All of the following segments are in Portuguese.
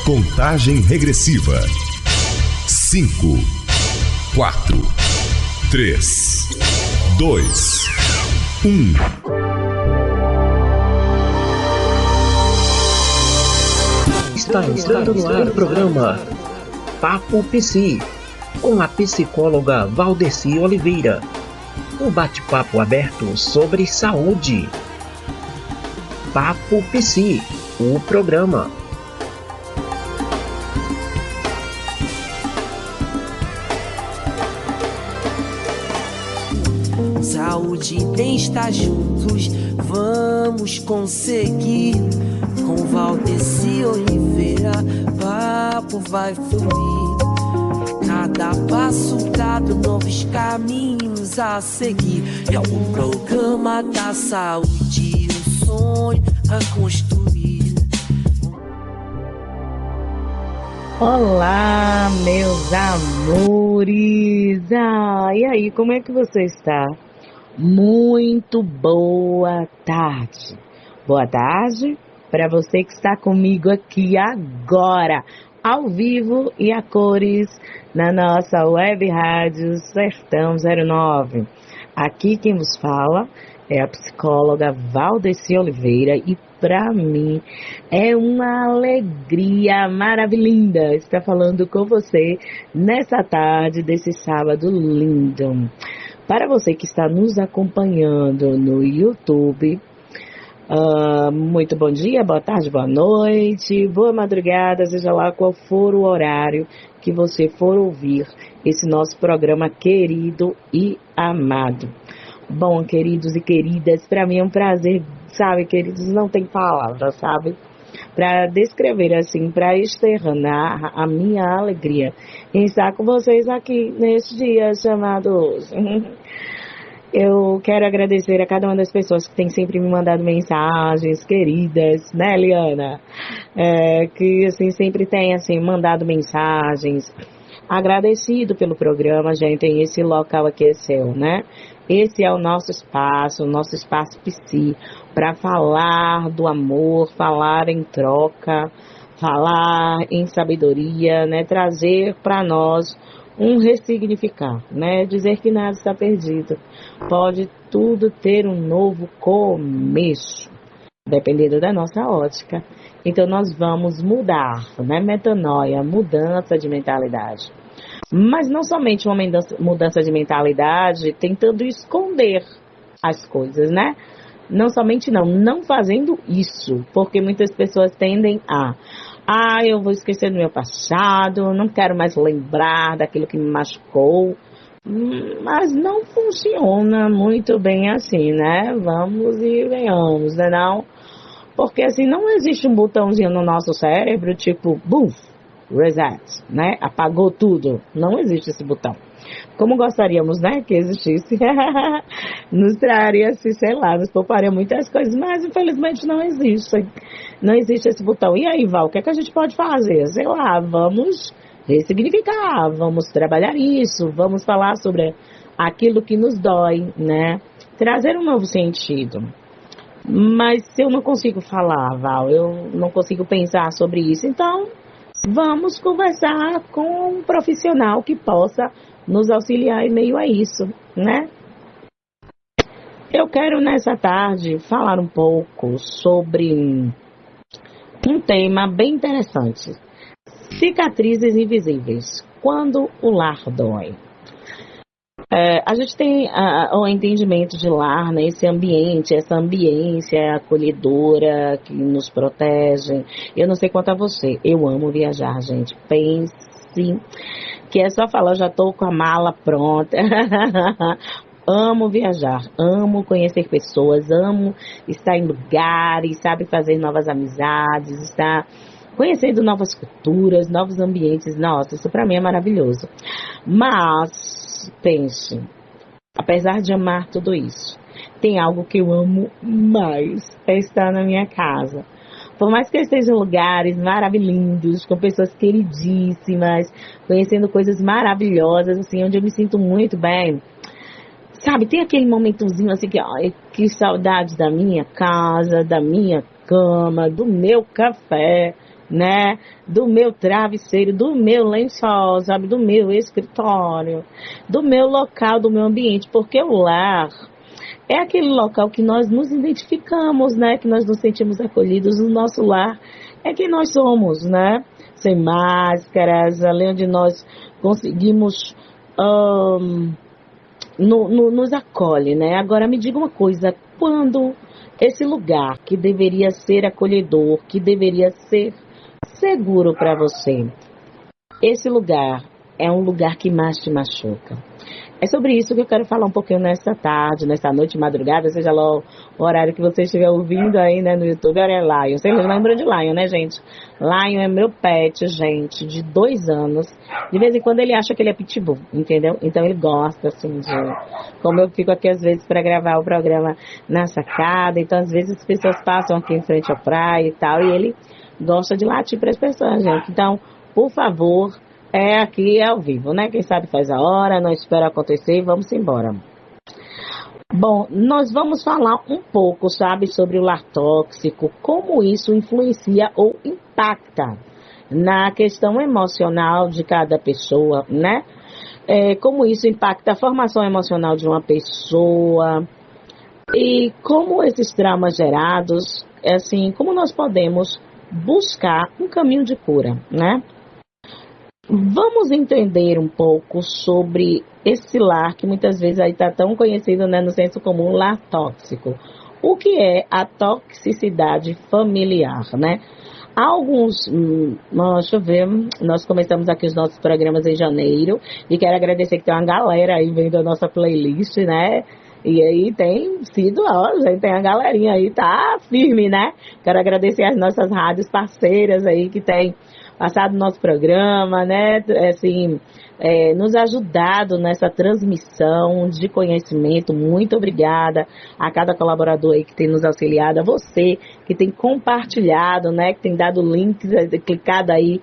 Contagem regressiva. 5, 4, 3, 2, 1. Está entrando no ar o programa Papo Psi, com a psicóloga Valdeci Oliveira. Um bate-papo aberto sobre saúde. Papo Psi, o programa. Saúde e bem-estar juntos, vamos conseguir. Com Valdeci Oliveira, papo vai fluir. Cada passo dado, novos caminhos a seguir. É o programa da saúde, o sonho a construir. Olá, meus amores! E aí, como é que você está? Muito boa tarde. Boa tarde para você que está comigo aqui agora, ao vivo e a cores, na nossa web rádio Sertão 09. Aqui quem vos fala é a psicóloga Valdeci Oliveira e para mim é uma alegria maravilhosa estar falando com você nessa tarde desse sábado lindo. Para você que está nos acompanhando no YouTube, muito bom dia, boa tarde, boa noite, boa madrugada, seja lá qual for o horário que você for ouvir esse nosso programa querido e amado. Bom, queridos e queridas, para mim é um prazer, sabe, queridos, não tem palavras, sabe, para descrever assim, para externar a minha alegria em estar com vocês aqui neste dia chamado hoje. Eu quero agradecer a cada uma das pessoas que tem sempre me mandado mensagens queridas, né, Liana? Que, assim, sempre tem, assim, mandado mensagens. Agradecido pelo programa, gente, esse local aqui é seu, né? Esse é o nosso espaço psi, para falar do amor, falar em troca, falar em sabedoria, né? Trazer para nós um ressignificar, né? Dizer que nada está perdido. Pode tudo ter um novo começo, dependendo da nossa ótica. Então nós vamos mudar, né? Metanoia, mudança de mentalidade. Mas não somente uma mudança de mentalidade tentando esconder as coisas, né? Não somente não fazendo isso, porque muitas pessoas tendem eu vou esquecer do meu passado, não quero mais lembrar daquilo que me machucou. Mas não funciona muito bem assim, né? Vamos e venhamos, né não? Porque assim, não existe um botãozinho no nosso cérebro, tipo, boom, reset, né? Apagou tudo. Não existe esse botão. Como gostaríamos, né, que existisse. Nos traria, assim, sei lá, nos pouparia muitas coisas, mas infelizmente não existe. Não existe esse botão. E aí, Val, o que é que a gente pode fazer? Sei lá, vamos ressignificar, vamos trabalhar isso, vamos falar sobre aquilo que nos dói, né? Trazer um novo sentido. Mas se eu não consigo falar, Val, eu não consigo pensar sobre isso, então vamos conversar com um profissional que possa nos auxiliar em meio a isso, né? Eu quero nessa tarde falar um pouco sobre um tema bem interessante. Cicatrizes invisíveis, quando o lar dói. A gente tem o entendimento de lar, né? Esse ambiente, essa ambiência acolhedora que nos protege. Eu não sei quanto a você, eu amo viajar, gente. Pense que é só falar, já estou com a mala pronta. Amo viajar, amo conhecer pessoas, amo estar em lugares, sabe, fazer novas amizades, estar conhecendo novas culturas, novos ambientes. Nossa, isso para mim é maravilhoso. Mas, pense, apesar de amar tudo isso, tem algo que eu amo mais, é estar na minha casa. Por mais que eu esteja em lugares maravilhosos, com pessoas queridíssimas, conhecendo coisas maravilhosas, assim, onde eu me sinto muito bem. Sabe, tem aquele momentozinho assim que, ai, que saudade da minha casa, da minha cama, do meu café, né, do meu travesseiro, do meu lençol, sabe, do meu escritório, do meu local, do meu ambiente, porque o lar é aquele local que nós nos identificamos, né, que nós nos sentimos acolhidos no nosso lar, é quem nós somos, né, sem máscaras, ali onde nós conseguimos nos acolhe, né? Agora me diga uma coisa, quando esse lugar que deveria ser acolhedor, que deveria ser seguro para você, esse lugar é um lugar que mais te machuca. É sobre isso que eu quero falar um pouquinho nessa tarde, nessa noite, madrugada, seja lá o horário que você estiver ouvindo aí, né, no YouTube. Olha, é Lion. Vocês lembram de Lion, né, gente? Lion é meu pet, gente, de 2 anos. De vez em quando ele acha que ele é pitbull, entendeu? Então ele gosta, assim, de... Como eu fico aqui, às vezes, para gravar o programa na sacada, então, às vezes, as pessoas passam aqui em frente à praia e tal, e ele gosta de latir para as pessoas, gente. Então, por favor... aqui ao vivo, né? Quem sabe faz a hora, não espera acontecer e vamos embora. Bom, nós vamos falar um pouco, sabe, sobre o lar tóxico, como isso influencia ou impacta na questão emocional de cada pessoa, né? Como isso impacta a formação emocional de uma pessoa e como esses traumas gerados, assim, como nós podemos buscar um caminho de cura, né? Vamos entender um pouco sobre esse lar que muitas vezes aí está tão conhecido, né, no senso comum, lar tóxico. O que é a toxicidade familiar, né? Há alguns, deixa eu ver, nós começamos aqui os nossos programas em janeiro e quero agradecer que tem uma galera aí vendo a nossa playlist, né? E aí tem sido, gente, tem a galerinha aí, tá firme, né? Quero agradecer as nossas rádios parceiras aí que tem passado o nosso programa, né, assim, nos ajudado nessa transmissão de conhecimento. Muito obrigada a cada colaborador aí que tem nos auxiliado, a você que tem compartilhado, né, que tem dado links, clicado aí,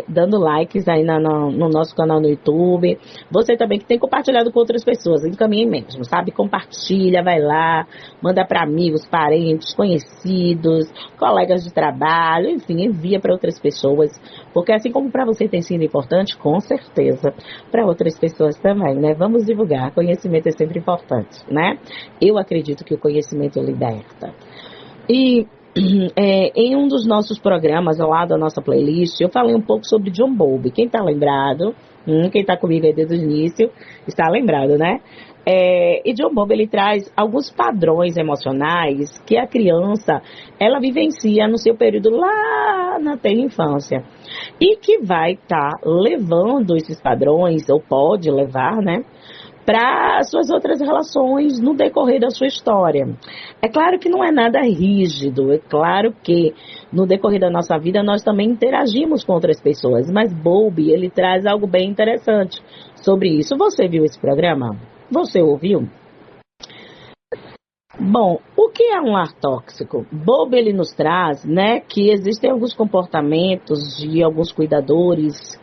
dando likes aí no nosso canal no YouTube. Você também que tem compartilhado com outras pessoas, encaminhe mesmo, sabe? Compartilha, vai lá, manda para amigos, parentes, conhecidos, colegas de trabalho, enfim, envia para outras pessoas, porque assim como para você tem sido importante, com certeza, para outras pessoas também, né? Vamos divulgar, conhecimento é sempre importante, né? Eu acredito que o conhecimento liberta. E em um dos nossos programas, ao lado da nossa playlist, eu falei um pouco sobre John Bowlby. Quem está lembrado, quem está comigo aí desde o início, está lembrado, né? E John Bowlby, ele traz alguns padrões emocionais que a criança, ela vivencia no seu período lá na tenra infância. E que vai estar levando esses padrões, ou pode levar, né? Para suas outras relações no decorrer da sua história. É claro que não é nada rígido, é claro que no decorrer da nossa vida nós também interagimos com outras pessoas, mas Bowlby, ele traz algo bem interessante sobre isso. Você viu esse programa? Você ouviu? Bom, o que é um lar tóxico? Bowlby, ele nos traz, né, que existem alguns comportamentos de alguns cuidadores,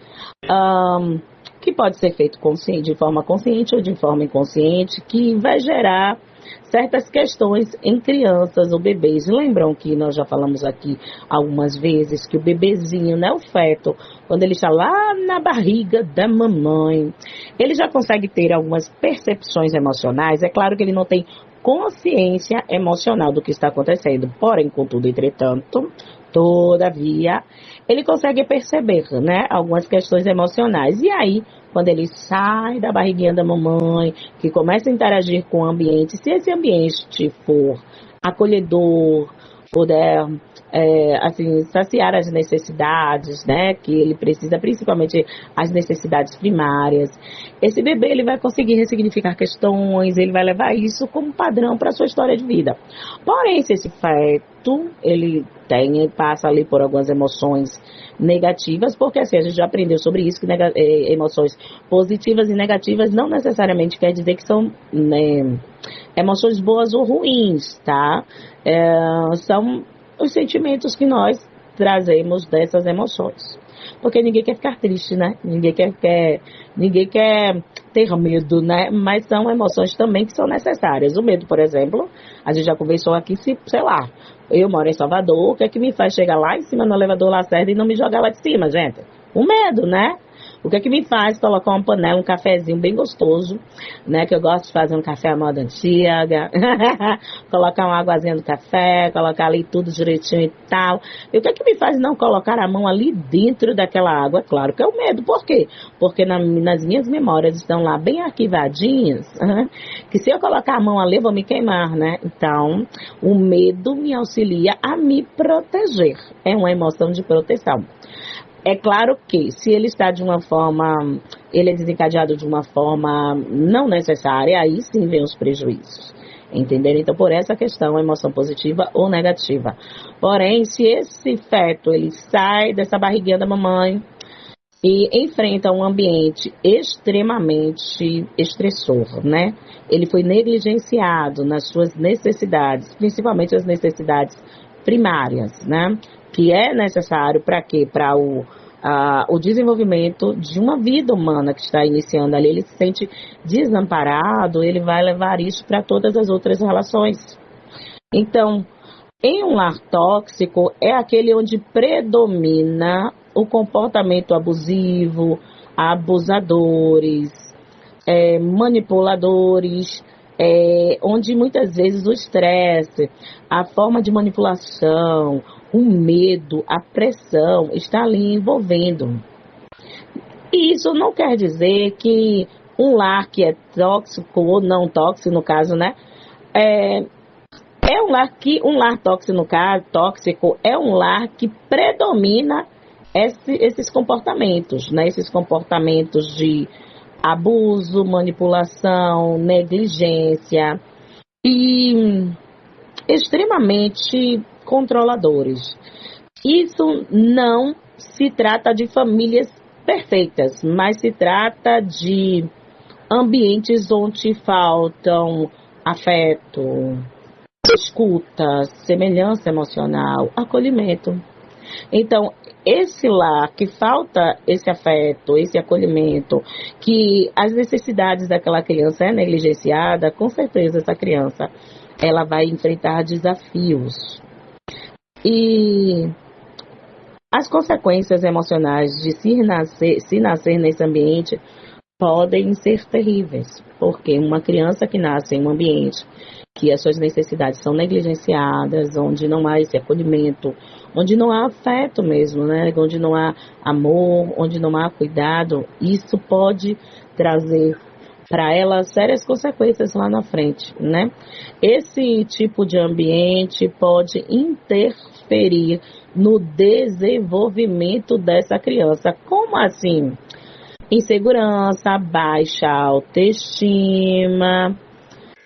que pode ser feito de forma consciente ou de forma inconsciente, que vai gerar certas questões em crianças ou bebês. Lembram que nós já falamos aqui algumas vezes que o bebezinho, né, o feto, quando ele está lá na barriga da mamãe, ele já consegue ter algumas percepções emocionais. É claro que ele não tem consciência emocional do que está acontecendo, porém, contudo, entretanto, todavia, ele consegue perceber, né, algumas questões emocionais. E aí, quando ele sai da barriguinha da mamãe, que começa a interagir com o ambiente, se esse ambiente for acolhedor, puder, assim, saciar as necessidades, né, que ele precisa, principalmente as necessidades primárias, esse bebê, ele vai conseguir ressignificar questões, ele vai levar isso como padrão para a sua história de vida. Porém, se esse feto, ele passa ali por algumas emoções negativas, porque assim, a gente já aprendeu sobre isso, que emoções positivas e negativas não necessariamente quer dizer que são, né, emoções boas ou ruins, tá? São os sentimentos que nós trazemos dessas emoções. Porque ninguém quer ficar triste, né? Ninguém quer ter medo, né? Mas são emoções também que são necessárias. O medo, por exemplo, a gente já conversou aqui, sei lá, Eu moro em Salvador, o que é que me faz chegar lá em cima no elevador Lacerda e não me jogar lá de cima, gente? O medo, né? O que é que me faz colocar uma panela, um cafezinho bem gostoso, né? Que eu gosto de fazer um café à moda antiga, colocar uma aguazinha no café, colocar ali tudo direitinho e tal. E o que é que me faz não colocar a mão ali dentro daquela água? Claro que é o medo. Por quê? Porque nas minhas memórias estão lá bem arquivadinhas, que se eu colocar a mão ali eu vou me queimar, né? Então, o medo me auxilia a me proteger. É uma emoção de proteção. É claro que se ele está de uma forma, ele é desencadeado de uma forma não necessária, aí sim vem os prejuízos. Entenderam? Então, por essa questão, emoção positiva ou negativa. Porém, se esse feto, ele sai dessa barriguinha da mamãe e enfrenta um ambiente extremamente estressor, né? Ele foi negligenciado nas suas necessidades, principalmente as necessidades primárias, né? Que é necessário para quê? Para o desenvolvimento de uma vida humana que está iniciando ali. Ele se sente desamparado, ele vai levar isso para todas as outras relações. Então, em um lar tóxico, é aquele onde predomina o comportamento abusivo, abusadores, manipuladores, onde muitas vezes o estresse, a forma de manipulação, o medo, a pressão está ali envolvendo. E isso não quer dizer que um lar que é tóxico ou não tóxico, no caso, né? Um lar tóxico, no caso, tóxico é um lar que predomina esses comportamentos, né? Esses comportamentos de abuso, manipulação, negligência e extremamente controladores. Isso não se trata de famílias perfeitas, mas se trata de ambientes onde faltam afeto, escuta, semelhança emocional, acolhimento. Então, esse lar que falta esse afeto, esse acolhimento, que as necessidades daquela criança é negligenciada, com certeza essa criança ela vai enfrentar desafios. E as consequências emocionais de se nascer nesse ambiente podem ser terríveis, porque uma criança que nasce em um ambiente que as suas necessidades são negligenciadas, onde não há esse acolhimento, onde não há afeto mesmo, né? Onde não há amor, onde não há cuidado, isso pode trazer para ela sérias consequências lá na frente, né? Esse tipo de ambiente pode interferir no desenvolvimento dessa criança. Como assim? Insegurança, baixa autoestima,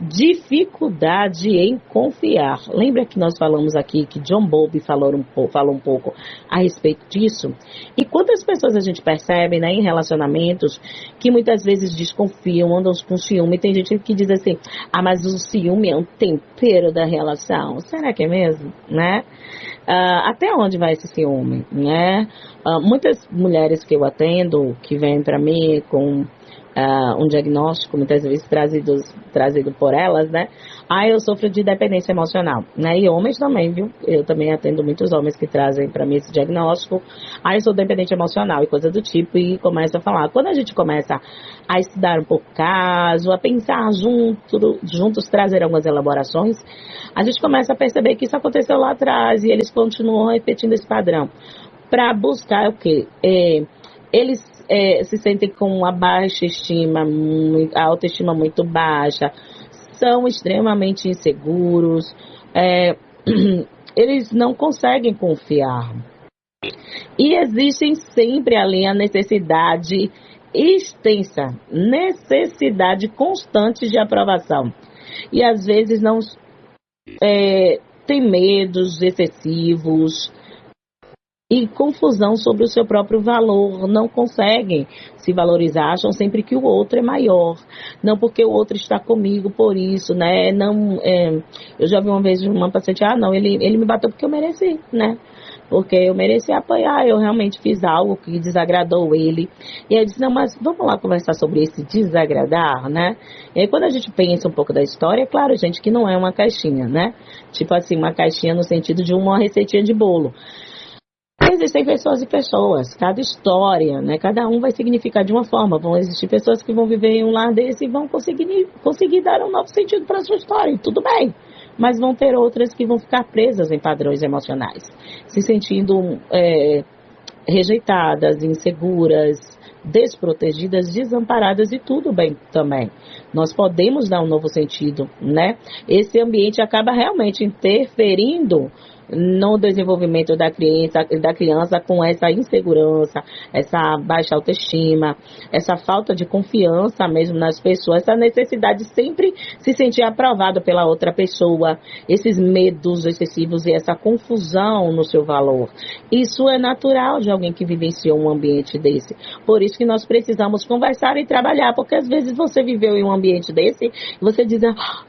dificuldade em confiar. Lembra que nós falamos aqui que John Bowlby falou um pouco a respeito disso? E quantas pessoas a gente percebe, né, em relacionamentos que muitas vezes desconfiam, andam com ciúme. Tem gente que diz assim, mas o ciúme é um tempero da relação. Será que é mesmo? Né? Até onde vai esse ciúme? Né? Muitas mulheres que eu atendo, que vêm para mim com um diagnóstico, muitas vezes trazido por elas, né? Eu sofro de dependência emocional, né? E homens também, viu? Eu também atendo muitos homens que trazem para mim esse diagnóstico. Eu sou dependente emocional e coisa do tipo, e começa a falar. Quando a gente começa a estudar um pouco o caso, a pensar juntos trazer algumas elaborações, a gente começa a perceber que isso aconteceu lá atrás e eles continuam repetindo esse padrão. Para buscar o quê? Eles se sentem com uma baixa estima, a autoestima muito baixa, são extremamente inseguros, eles não conseguem confiar. E existem sempre ali a necessidade extensa, necessidade constante de aprovação. E às vezes não tem medos excessivos, e confusão sobre o seu próprio valor, não conseguem se valorizar, acham sempre que o outro é maior, não porque o outro está comigo por isso, né? Eu já vi uma vez uma paciente, não, ele me bateu porque eu mereci, né? porque eu mereci apanhar, eu realmente fiz algo que desagradou ele. E aí eu disse, não, mas vamos lá conversar sobre esse desagradar, né? E aí quando a gente pensa um pouco da história, é claro, gente, que não é uma caixinha, né? Tipo assim, uma caixinha no sentido de uma receitinha de bolo. Existem pessoas e pessoas, cada história, né? Cada um vai significar de uma forma. Vão existir pessoas que vão viver em um lar desse e vão conseguir dar um novo sentido para a sua história, e tudo bem. Mas vão ter outras que vão ficar presas em padrões emocionais, se sentindo rejeitadas, inseguras, desprotegidas, desamparadas, e tudo bem também. Nós podemos dar um novo sentido, né? Esse ambiente acaba realmente interferindo no desenvolvimento da criança com essa insegurança, essa baixa autoestima, essa falta de confiança mesmo nas pessoas, essa necessidade de sempre se sentir aprovado pela outra pessoa, esses medos excessivos e essa confusão no seu valor. Isso é natural de alguém que vivenciou um ambiente desse. Por isso que nós precisamos conversar e trabalhar, porque às vezes você viveu em um ambiente desse e você diz,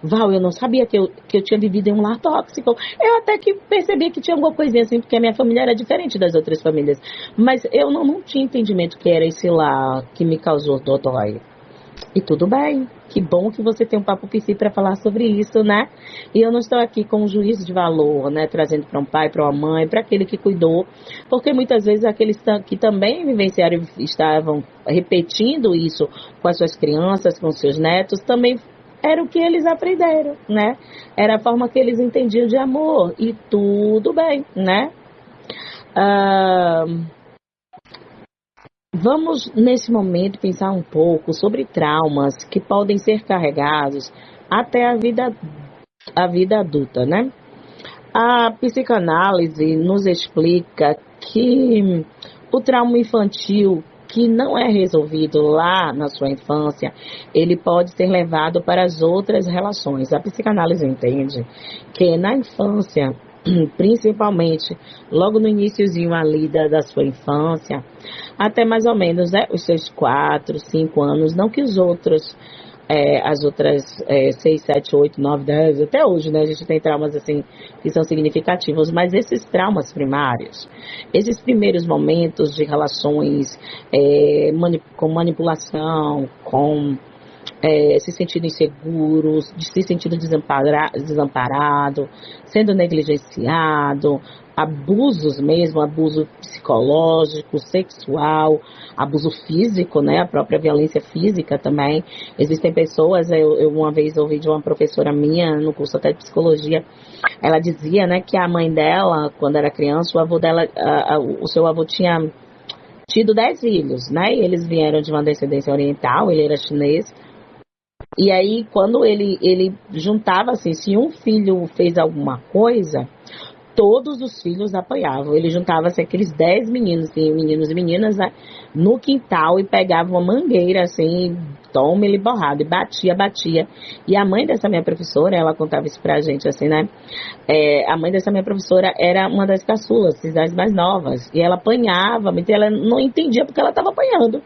Val, eu não sabia que eu tinha vivido em um lar tóxico. Eu até que percebi que tinha alguma coisinha assim, porque a minha família era diferente das outras famílias. Mas eu não tinha entendimento que era esse lá que me causou dodói. E tudo bem. Que bom que você tem um Papo Psi para falar sobre isso, né? E eu não estou aqui com um juízo de valor, né? Trazendo para um pai, para uma mãe, para aquele que cuidou. Porque muitas vezes aqueles que também vivenciaram e estavam repetindo isso com as suas crianças, com os seus netos, também era o que eles aprenderam, né? Era a forma que eles entendiam de amor. E tudo bem, né? Vamos, nesse momento, pensar um pouco sobre traumas que podem ser carregados até a vida adulta, né? A psicanálise nos explica que o trauma infantil que não é resolvido lá na sua infância, ele pode ser levado para as outras relações. A psicanálise entende que na infância, principalmente logo no iniciozinho ali da sua infância, até mais ou menos os seus 4, 5 anos, não que os outros, as outras 6, 7, 8, 9, 10, até hoje, né, a gente tem traumas assim que são significativos, mas esses traumas primários, esses primeiros momentos de relações com manipulação, com se sentindo inseguro, se sentindo desamparado, sendo negligenciado, abusos mesmo, abuso psicológico, sexual, abuso físico, né, a própria violência física também. Existem pessoas, eu uma vez ouvi de uma professora minha no curso até de psicologia, ela dizia, né, que a mãe dela, quando era criança, o avô dela, o seu avô tinha tido 10 filhos, né, e eles vieram de uma descendência oriental, ele era chinês. E aí, quando ele juntava assim, se um filho fez alguma coisa, todos os filhos apoiavam. Ele juntava assim, aqueles 10 meninos e meninas, né, no quintal e pegava uma mangueira assim, toma ele borrado, e batia. E a mãe dessa minha professora, ela contava isso pra gente assim, né? A mãe dessa minha professora era uma das caçulas, das mais novas. E ela apanhava, mas ela não entendia porque ela estava apanhando.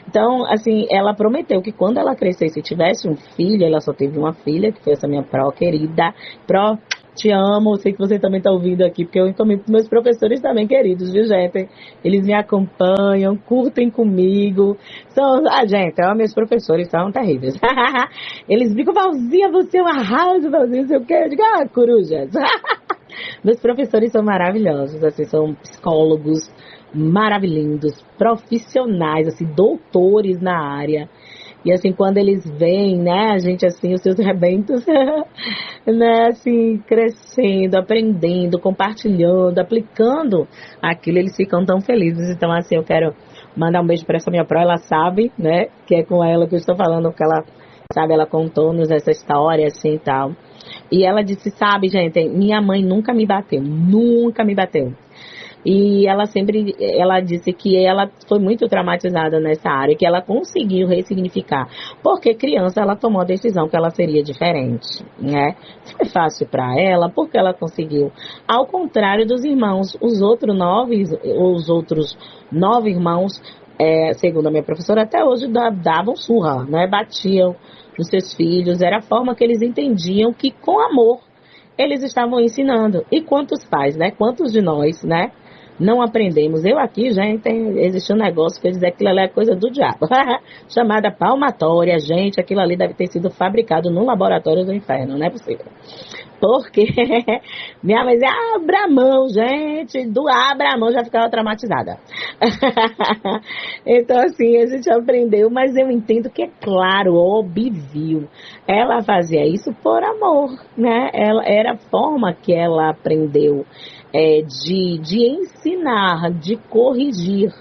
Então, assim, ela prometeu que quando ela crescesse e tivesse um filho, ela só teve uma filha, que foi essa minha pró querida. Pró, te amo, sei que você também está ouvindo aqui, porque eu encaminho para meus professores também queridos, viu, gente? Eles me acompanham, curtem comigo. Gente, meus professores são terríveis. Eles ficam, Valzinha, você é um arraso, Valzinha, não sei o quê. Eu digo, corujas. Meus professores são maravilhosos, assim, são psicólogos maravilhosos, profissionais, assim, doutores na área. E assim, quando eles veem, né, a gente assim, os seus rebentos, né, assim, crescendo, aprendendo, compartilhando, aplicando aquilo, eles ficam tão felizes. Então, assim, eu quero mandar um beijo para essa minha pró, ela sabe, né, que é com ela que eu estou falando, porque ela, sabe, ela contou-nos essa história, assim, e tal. E ela disse, sabe, gente, minha mãe nunca me bateu. E ela disse que ela foi muito traumatizada nessa área, que ela conseguiu ressignificar. Porque criança, ela tomou a decisão que ela seria diferente, né? Foi fácil para ela, porque ela conseguiu. Ao contrário dos irmãos, os outros 9 irmãos, segundo a minha professora, até hoje davam surra, né? Batiam nos seus filhos. Era a forma que eles entendiam que com amor eles estavam ensinando. E quantos pais, né? Quantos de nós, né? não aprendemos. Eu aqui, gente, existe um negócio que eu dizer que aquilo ali é coisa do diabo, chamada palmatória. Gente, aquilo ali deve ter sido fabricado no laboratório do inferno, não é possível. Porque minha mãe dizia, Abramão, gente, do Abramão já ficava traumatizada. Então, assim, a gente aprendeu, mas eu entendo que, é claro, óbvio, ela fazia isso por amor, né? Era a forma que ela aprendeu de ensinar, de corrigir.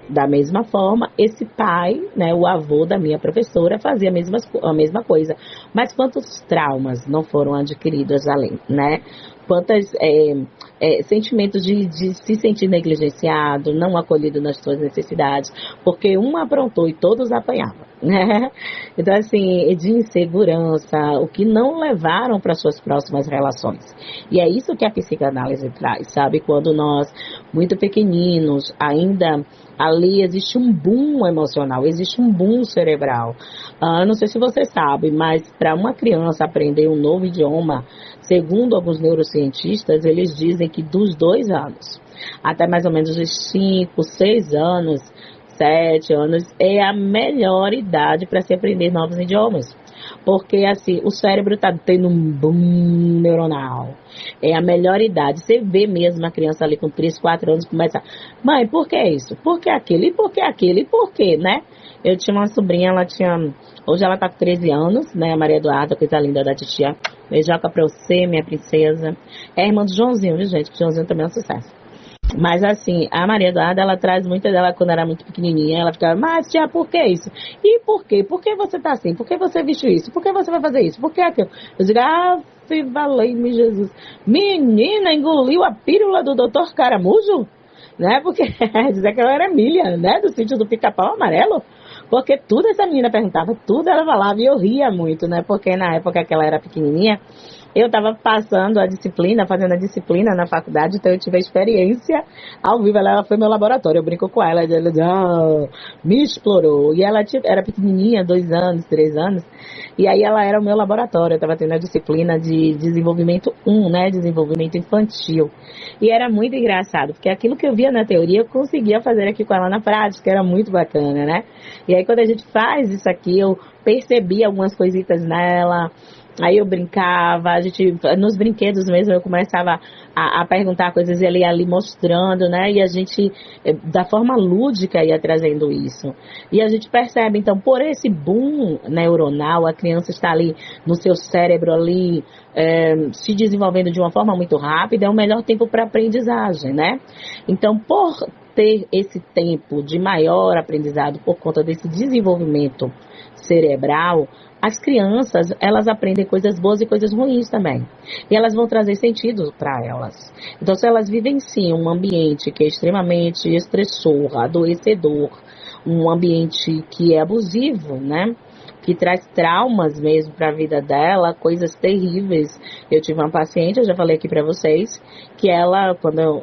Da mesma forma, esse pai, né, o avô da minha professora, fazia a mesma coisa. Mas quantos traumas não foram adquiridos além, né? Quantos sentimentos de se sentir negligenciado, não acolhido nas suas necessidades, porque um aprontou e todos apanhavam, né? Então, assim, de insegurança, o que não levaram para suas próximas relações. E é isso que a psicanálise traz, sabe? Quando nós, muito pequeninos, ainda ali existe um boom emocional, existe um boom cerebral. Não sei se você sabe, mas para uma criança aprender um novo idioma, segundo alguns neurocientistas, eles dizem que dos 2 anos até mais ou menos os 5, 6 anos, 7 anos, é a melhor idade para se aprender novos idiomas. Porque, assim, o cérebro está tendo um boom neuronal. É a melhor idade. Você vê mesmo a criança ali com 3, 4 anos começa, mãe, por que isso? Por que aquilo? E por que aquilo? E por que, né? Eu tinha uma sobrinha, hoje ela tá com 13 anos, né? A Maria Eduarda, coisa linda da titia. Beijoca pra você, minha princesa. É irmã do Joãozinho, viu, gente? Que Joãozinho também é um sucesso. Mas assim, a Maria Eduarda, ela traz muita dela quando era muito pequenininha, ela ficava, mas tia, por que isso? E por quê? Por que você tá assim? Por que você vestiu isso? Por que você vai fazer isso? Por que aquilo? Eu digo, valei-me Jesus. Menina, engoliu a pílula do doutor Caramujo? Né? Porque dizer que ela era Emília, né? Do sítio do Pica-Pau Amarelo. Porque tudo essa menina perguntava, tudo ela falava e eu ria muito, né? Porque na época que ela era pequenininha, eu estava fazendo a disciplina na faculdade, então eu tive a experiência ao vivo. Ela foi meu laboratório, eu brinco com ela, me explorou. E ela era pequenininha, 2 anos, 3 anos, e aí ela era o meu laboratório. Eu estava tendo a disciplina de desenvolvimento 1, né, desenvolvimento infantil. E era muito engraçado, porque aquilo que eu via na teoria, eu conseguia fazer aqui com ela na prática, era muito bacana, né? E aí quando a gente faz isso aqui, eu percebi algumas coisitas nela. Aí eu brincava, nos brinquedos mesmo, eu começava a perguntar coisas e ele ia ali mostrando, né? E a gente, da forma lúdica, ia trazendo isso. E a gente percebe, então, por esse boom neuronal, a criança está ali no seu cérebro ali, se desenvolvendo de uma forma muito rápida, é o melhor tempo para aprendizagem, né? Então, por ter esse tempo de maior aprendizado por conta desse desenvolvimento cerebral, as crianças, elas aprendem coisas boas e coisas ruins também. E elas vão trazer sentido para elas. Então, se elas vivenciam um ambiente que é extremamente estressor, adoecedor, um ambiente que é abusivo, né? Que traz traumas mesmo para a vida dela, coisas terríveis. Eu tive uma paciente, eu já falei aqui para vocês, que ela, quando eu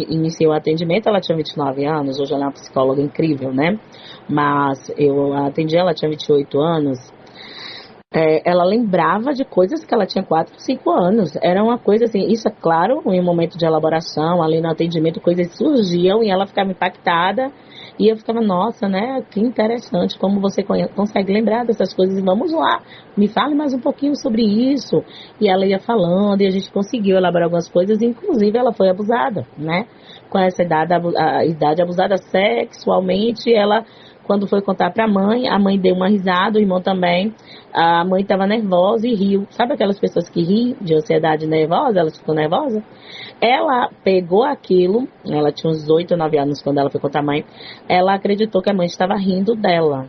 iniciei o atendimento, ela tinha 29 anos, hoje ela é uma psicóloga incrível, né? Mas eu atendi, ela tinha 28 anos. Ela lembrava de coisas que ela tinha 4, 5 anos. Era uma coisa assim, isso é claro, em um momento de elaboração, ali no atendimento, coisas surgiam e ela ficava impactada. E eu ficava, nossa, né, que interessante como você consegue lembrar dessas coisas. E vamos lá, me fale mais um pouquinho sobre isso. E ela ia falando e a gente conseguiu elaborar algumas coisas. Inclusive ela foi abusada, né, com essa idade abusada sexualmente. Ela, quando foi contar para a mãe deu uma risada, o irmão também. A mãe estava nervosa e riu. Sabe aquelas pessoas que riem de ansiedade nervosa? Elas ficam nervosas? Ela pegou aquilo, ela tinha uns 8 ou 9 anos quando ela foi contar a mãe. Ela acreditou que a mãe estava rindo dela.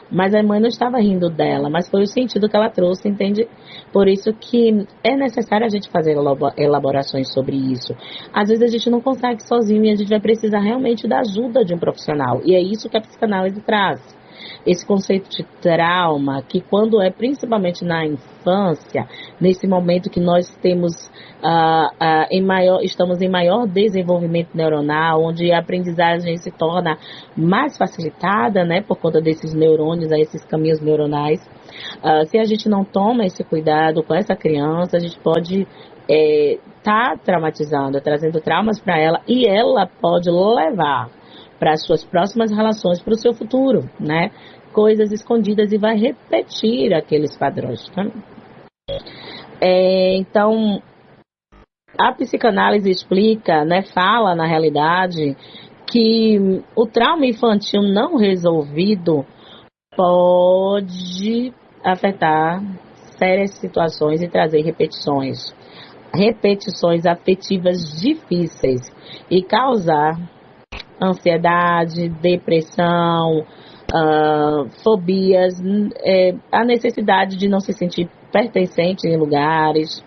Mas a mãe não estava rindo dela, mas foi o sentido que ela trouxe, entende? Por isso que é necessário a gente fazer elaborações sobre isso. Às vezes a gente não consegue sozinho e a gente vai precisar realmente da ajuda de um profissional. E é isso que a psicanálise traz. Esse conceito de trauma, que quando é principalmente na infância, nesse momento que nós temos estamos em maior desenvolvimento neuronal, onde a aprendizagem se torna mais facilitada, né, por conta desses neurônios, esses caminhos neuronais. Se a gente não toma esse cuidado com essa criança, a gente pode tá traumatizando, trazendo traumas para ela, e ela pode levar para as suas próximas relações, para o seu futuro, né? Coisas escondidas, e vai repetir aqueles padrões, né? Então, a psicanálise explica, né, fala na realidade que o trauma infantil não resolvido pode afetar sérias situações e trazer repetições afetivas difíceis e causar ansiedade, depressão, fobias, a necessidade de não se sentir pertencente em lugares.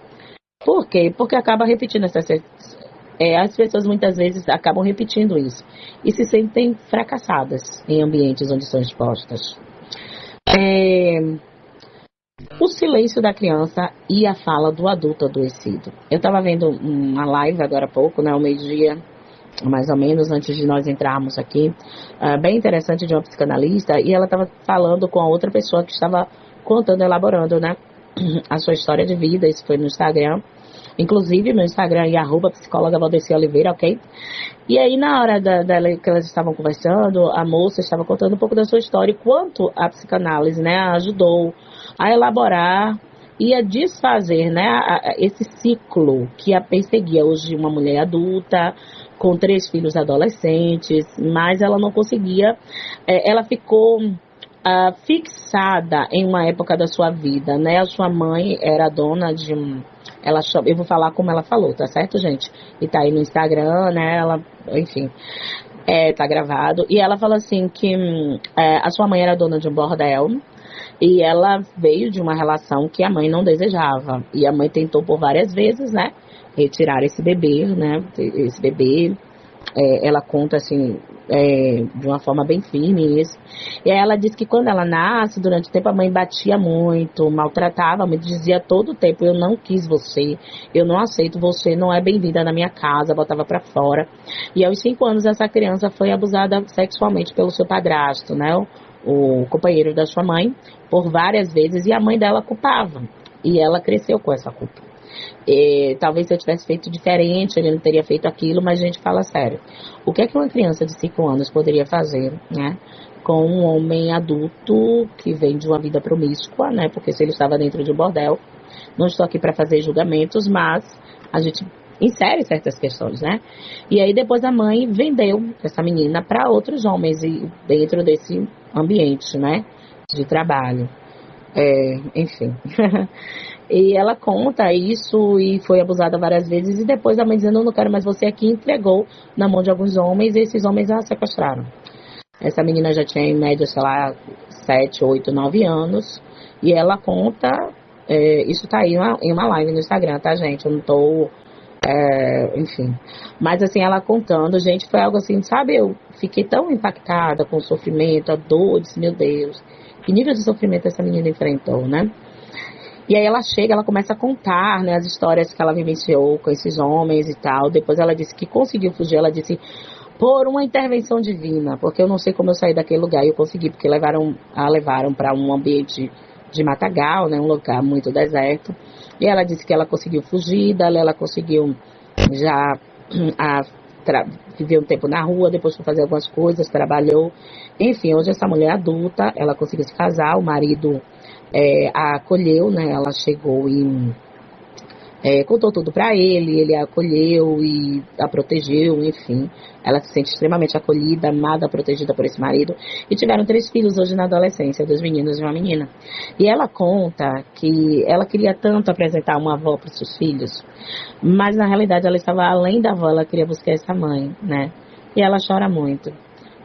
Por quê? Porque acaba repetindo as pessoas muitas vezes acabam repetindo isso e se sentem fracassadas em ambientes onde são expostas. O silêncio da criança e a fala do adulto adoecido. Eu estava vendo uma live agora há pouco, né, ao meio-dia, mais ou menos, antes de nós entrarmos aqui, bem interessante, de uma psicanalista, e ela estava falando com a outra pessoa que estava contando, elaborando, né, a sua história de vida. Isso foi no Instagram. Inclusive, meu Instagram é @psicóloga Valdeci Oliveira, ok? E aí, na hora que elas estavam conversando, a moça estava contando um pouco da sua história e quanto a psicanálise, né, a ajudou a elaborar e a desfazer, né, esse ciclo que a perseguia. Hoje, uma mulher adulta, com 3 filhos adolescentes, mas ela não conseguia, ela ficou fixada em uma época da sua vida, né? A sua mãe era dona de eu vou falar como ela falou, tá certo, gente? E tá aí no Instagram, né? Ela, enfim, tá gravado. E ela fala assim que a sua mãe era dona de um bordel e ela veio de uma relação que a mãe não desejava. E a mãe tentou por várias vezes, né, retirar esse bebê, né? Esse bebê, ela conta assim, de uma forma bem firme isso. E aí ela diz que quando ela nasce, durante o tempo a mãe batia muito, maltratava, me dizia todo o tempo: eu não quis você, eu não aceito você, não é bem-vinda na minha casa, botava pra fora. E aos 5 anos essa criança foi abusada sexualmente pelo seu padrasto, né, o companheiro da sua mãe, por várias vezes, e a mãe dela culpava, e ela cresceu com essa culpa. Talvez se eu tivesse feito diferente, ele não teria feito aquilo, mas a gente fala sério. O que é que uma criança de 5 anos poderia fazer, né, com um homem adulto que vem de uma vida promíscua, né, porque se ele estava dentro de um bordel, não estou aqui para fazer julgamentos, mas a gente insere certas questões, né? E aí depois a mãe vendeu essa menina para outros homens e dentro desse ambiente, né, de trabalho. Enfim. E ela conta isso e foi abusada várias vezes, e depois a mãe dizendo: eu não quero mais você aqui, entregou na mão de alguns homens, e esses homens a sequestraram. Essa menina já tinha em média, sei lá, 7, 8, 9 anos, e ela conta, isso tá aí em uma live no Instagram, tá, gente? Eu não tô, enfim. Mas assim, ela contando, gente, foi algo assim, sabe? Eu fiquei tão impactada com o sofrimento, a dor, disse: meu Deus, que nível de sofrimento essa menina enfrentou, né? E aí ela chega, ela começa a contar, né, as histórias que ela vivenciou com esses homens e tal. Depois ela disse que conseguiu fugir, ela disse: por uma intervenção divina, porque eu não sei como eu saí daquele lugar, e eu consegui, porque a levaram para um ambiente de matagal, né, um lugar muito deserto. E ela disse que ela conseguiu fugir, dali ela conseguiu já viver um tempo na rua, depois foi fazer algumas coisas, trabalhou. Enfim, hoje essa mulher adulta, ela conseguiu se casar, o marido a acolheu, né? Ela chegou e contou tudo pra ele a acolheu e a protegeu, enfim. Ela se sente extremamente acolhida, amada, protegida por esse marido. E tiveram 3 filhos hoje na adolescência, 2 meninos e uma menina. E ela conta que ela queria tanto apresentar uma avó para os seus filhos, mas na realidade ela estava além da avó, ela queria buscar essa mãe, né? E ela chora muito.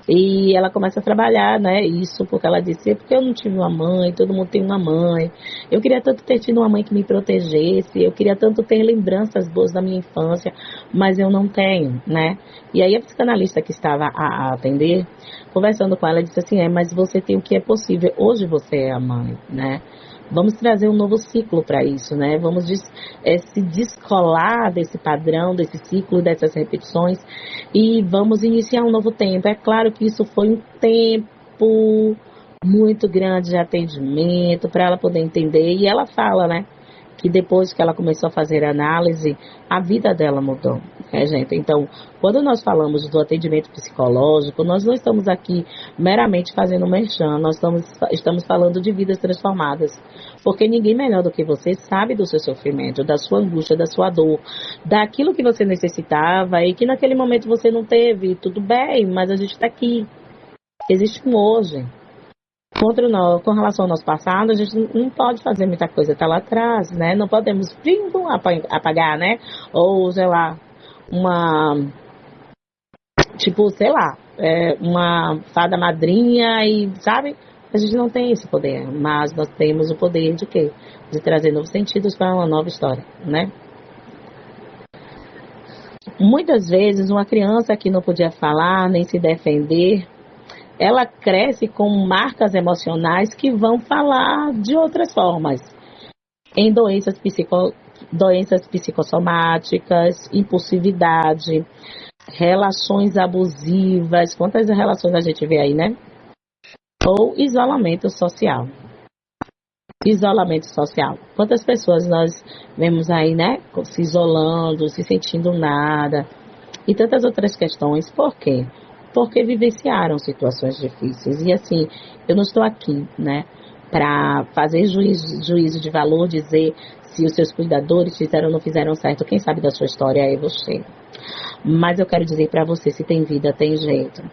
E ela começa a trabalhar, né, isso, porque ela disse: porque eu não tive uma mãe, todo mundo tem uma mãe, eu queria tanto ter tido uma mãe que me protegesse, eu queria tanto ter lembranças boas da minha infância, mas eu não tenho, né? E aí a psicanalista que estava a atender, conversando com ela, disse assim: mas você tem o que é possível, hoje você é a mãe, né? Vamos trazer um novo ciclo para isso, né? Vamos se descolar desse padrão, desse ciclo, dessas repetições, e vamos iniciar um novo tempo. É claro que isso foi um tempo muito grande de atendimento para ela poder entender. E ela fala, né, que depois que ela começou a fazer análise, a vida dela mudou, né, gente? Então, quando nós falamos do atendimento psicológico, nós não estamos aqui meramente fazendo merchan, nós estamos falando de vidas transformadas, porque ninguém melhor do que você sabe do seu sofrimento, da sua angústia, da sua dor, daquilo que você necessitava e que naquele momento você não teve. Tudo bem, mas a gente está aqui, existe um hoje. Com relação ao nosso passado, a gente não pode fazer muita coisa, está lá atrás, né? Não podemos apagar, né? Ou, sei lá, uma fada madrinha e, sabe? A gente não tem esse poder, mas nós temos o poder de quê? De trazer novos sentidos para uma nova história, né? Muitas vezes, uma criança que não podia falar, nem se defender, ela cresce com marcas emocionais que vão falar de outras formas. Em doenças psicossomáticas, impulsividade, relações abusivas. Quantas relações a gente vê aí, né? Ou isolamento social. Isolamento social. Quantas pessoas nós vemos aí, né? Se isolando, se sentindo nada. E tantas outras questões. Por quê? Porque vivenciaram situações difíceis. E assim, eu não estou aqui, né, para fazer juízo de valor, dizer se os seus cuidadores fizeram ou não fizeram certo. Quem sabe da sua história é você. Mas eu quero dizer para você, se tem vida, tem jeito.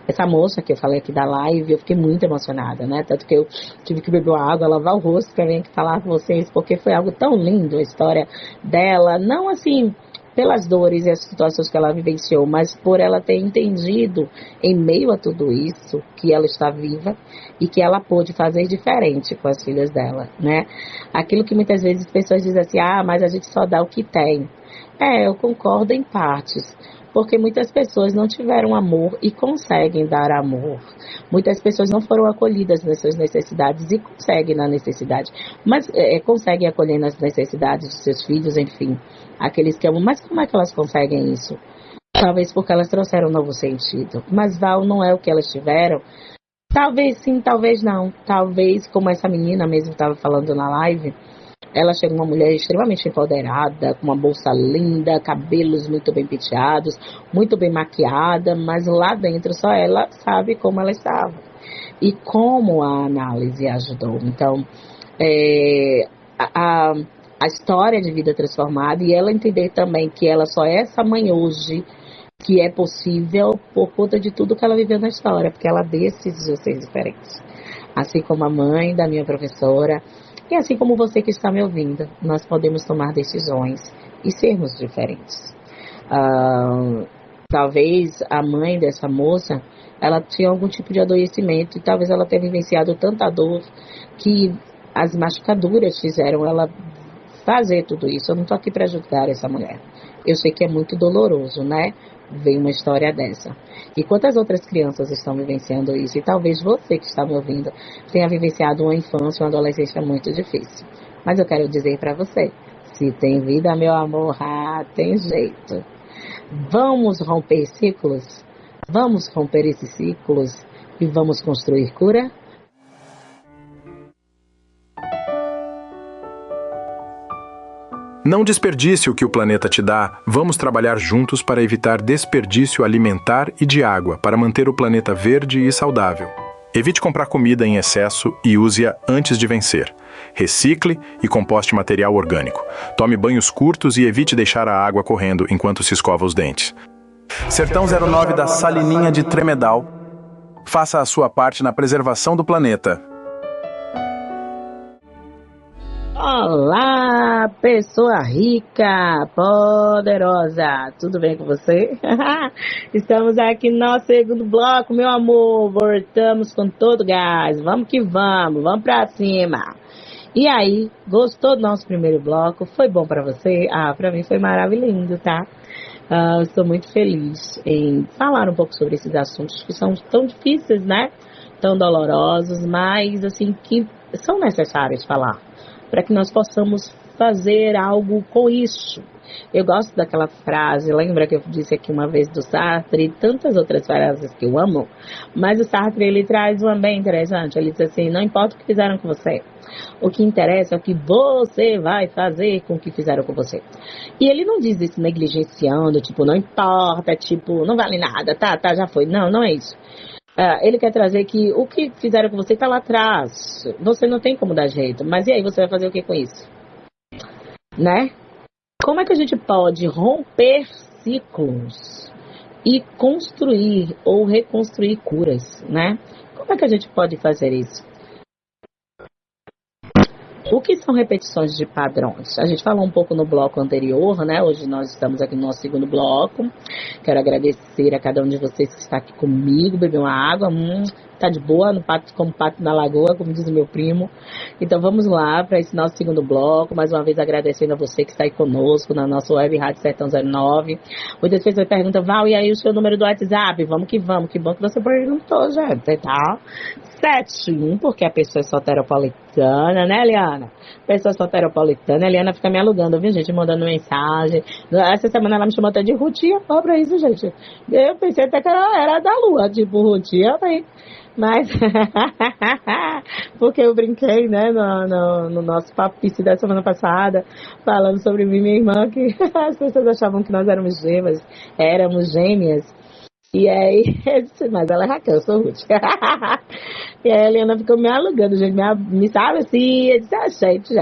Essa moça que eu falei aqui da live, eu fiquei muito emocionada, né? Tanto que eu tive que beber água, lavar o rosto para vir aqui falar com vocês, porque foi algo tão lindo a história dela. Não assim pelas dores e as situações que ela vivenciou, mas por ela ter entendido, em meio a tudo isso, que ela está viva e que ela pôde fazer diferente com as filhas dela, né? Aquilo que muitas vezes as pessoas dizem assim, mas a gente só dá o que tem. Eu concordo em partes, porque muitas pessoas não tiveram amor e conseguem dar amor. Muitas pessoas não foram acolhidas nas suas necessidades e conseguem na necessidade, mas conseguem acolher nas necessidades de seus filhos, enfim, aqueles que amam. Mas como é que elas conseguem isso? Talvez porque elas trouxeram um novo sentido. Mas Val, não é o que elas tiveram? Talvez sim, talvez não. Talvez, como essa menina mesmo estava falando na live, ela chega uma mulher extremamente empoderada, com uma bolsa linda, cabelos muito bem penteados, muito bem maquiada, mas lá dentro só ela sabe como ela estava e como a análise ajudou. Então, a história de vida transformada, e ela entender também que ela só é essa mãe hoje, que é possível por conta de tudo que ela viveu na história, porque ela decidiu ser diferente. Assim como a mãe da minha professora, e assim como você que está me ouvindo, nós podemos tomar decisões e sermos diferentes. Talvez a mãe dessa moça, ela tinha algum tipo de adoecimento e talvez ela tenha vivenciado tanta dor que as machucaduras fizeram ela fazer tudo isso. Eu não estou aqui para julgar essa mulher. Eu sei que é muito doloroso, né? Ver uma história dessa. E quantas outras crianças estão vivenciando isso? E talvez você que está me ouvindo tenha vivenciado uma infância, uma adolescência muito difícil. Mas eu quero dizer para você, se tem vida, meu amor, tem jeito. Vamos romper ciclos? Vamos romper esses ciclos e vamos construir cura? Não desperdice o que o planeta te dá. Vamos trabalhar juntos para evitar desperdício alimentar e de água, para manter o planeta verde e saudável. Evite comprar comida em excesso e use-a antes de vencer. Recicle e composte material orgânico. Tome banhos curtos e evite deixar a água correndo enquanto se escova os dentes. Sertão 09 da Salininha de Tremedal. Faça a sua parte na preservação do planeta. Olá, pessoa rica, poderosa, tudo bem com você? Estamos aqui no nosso segundo bloco, meu amor, voltamos com todo gás, vamos que vamos pra cima. E aí, gostou do nosso primeiro bloco? Foi bom pra você? Pra mim foi maravilhoso, tá? Estou muito feliz em falar um pouco sobre esses assuntos que são tão difíceis, né? Tão dolorosos, mas assim, que são necessários falar, para que nós possamos fazer algo com isso. Eu gosto daquela frase, lembra que eu disse aqui uma vez do Sartre e tantas outras frases que eu amo, mas o Sartre, ele traz uma bem interessante. Ele diz assim: não importa o que fizeram com você, o que interessa é o que você vai fazer com o que fizeram com você. E ele não diz isso negligenciando, tipo, não importa, tipo, não vale nada, tá, já foi. Não, não é isso. Ele quer trazer que o que fizeram com você tá lá atrás. Você não tem como dar jeito, mas e aí, você vai fazer o que com isso? Né? Como é que a gente pode romper ciclos e construir ou reconstruir curas, né? Como é que a gente pode fazer isso? O que são repetições de padrões? A gente falou um pouco no bloco anterior, né? Hoje nós estamos aqui no nosso segundo bloco. Quero agradecer a cada um de vocês que está aqui comigo, beber uma água. Tá de boa, no pato, como pato na lagoa, como diz o meu primo. Então vamos lá para esse nosso segundo bloco. Mais uma vez agradecendo a você que está aí conosco na nossa web Rádio Sertão 09. Muitas pessoas perguntam: Val, e aí o seu número do WhatsApp? Vamos. Que bom que você perguntou, gente, tá? 71, porque a pessoa é soteropolitana, né, Eliana? Pessoa soteropolitana. A Eliana fica me alugando, viu, gente? Mandando mensagem. Essa semana ela me chamou até de Rutia. Ó, pra isso, gente. Eu pensei até que ela era da lua, tipo, Rutia, mas porque eu brinquei, né, no nosso papo da semana passada, falando sobre mim e minha irmã, que as pessoas achavam que nós éramos gêmeas. E aí, mas ela é Raquel, eu sou Ruth. E aí a Eliana ficou me alugando, gente, me sabe assim, eu disse: gente.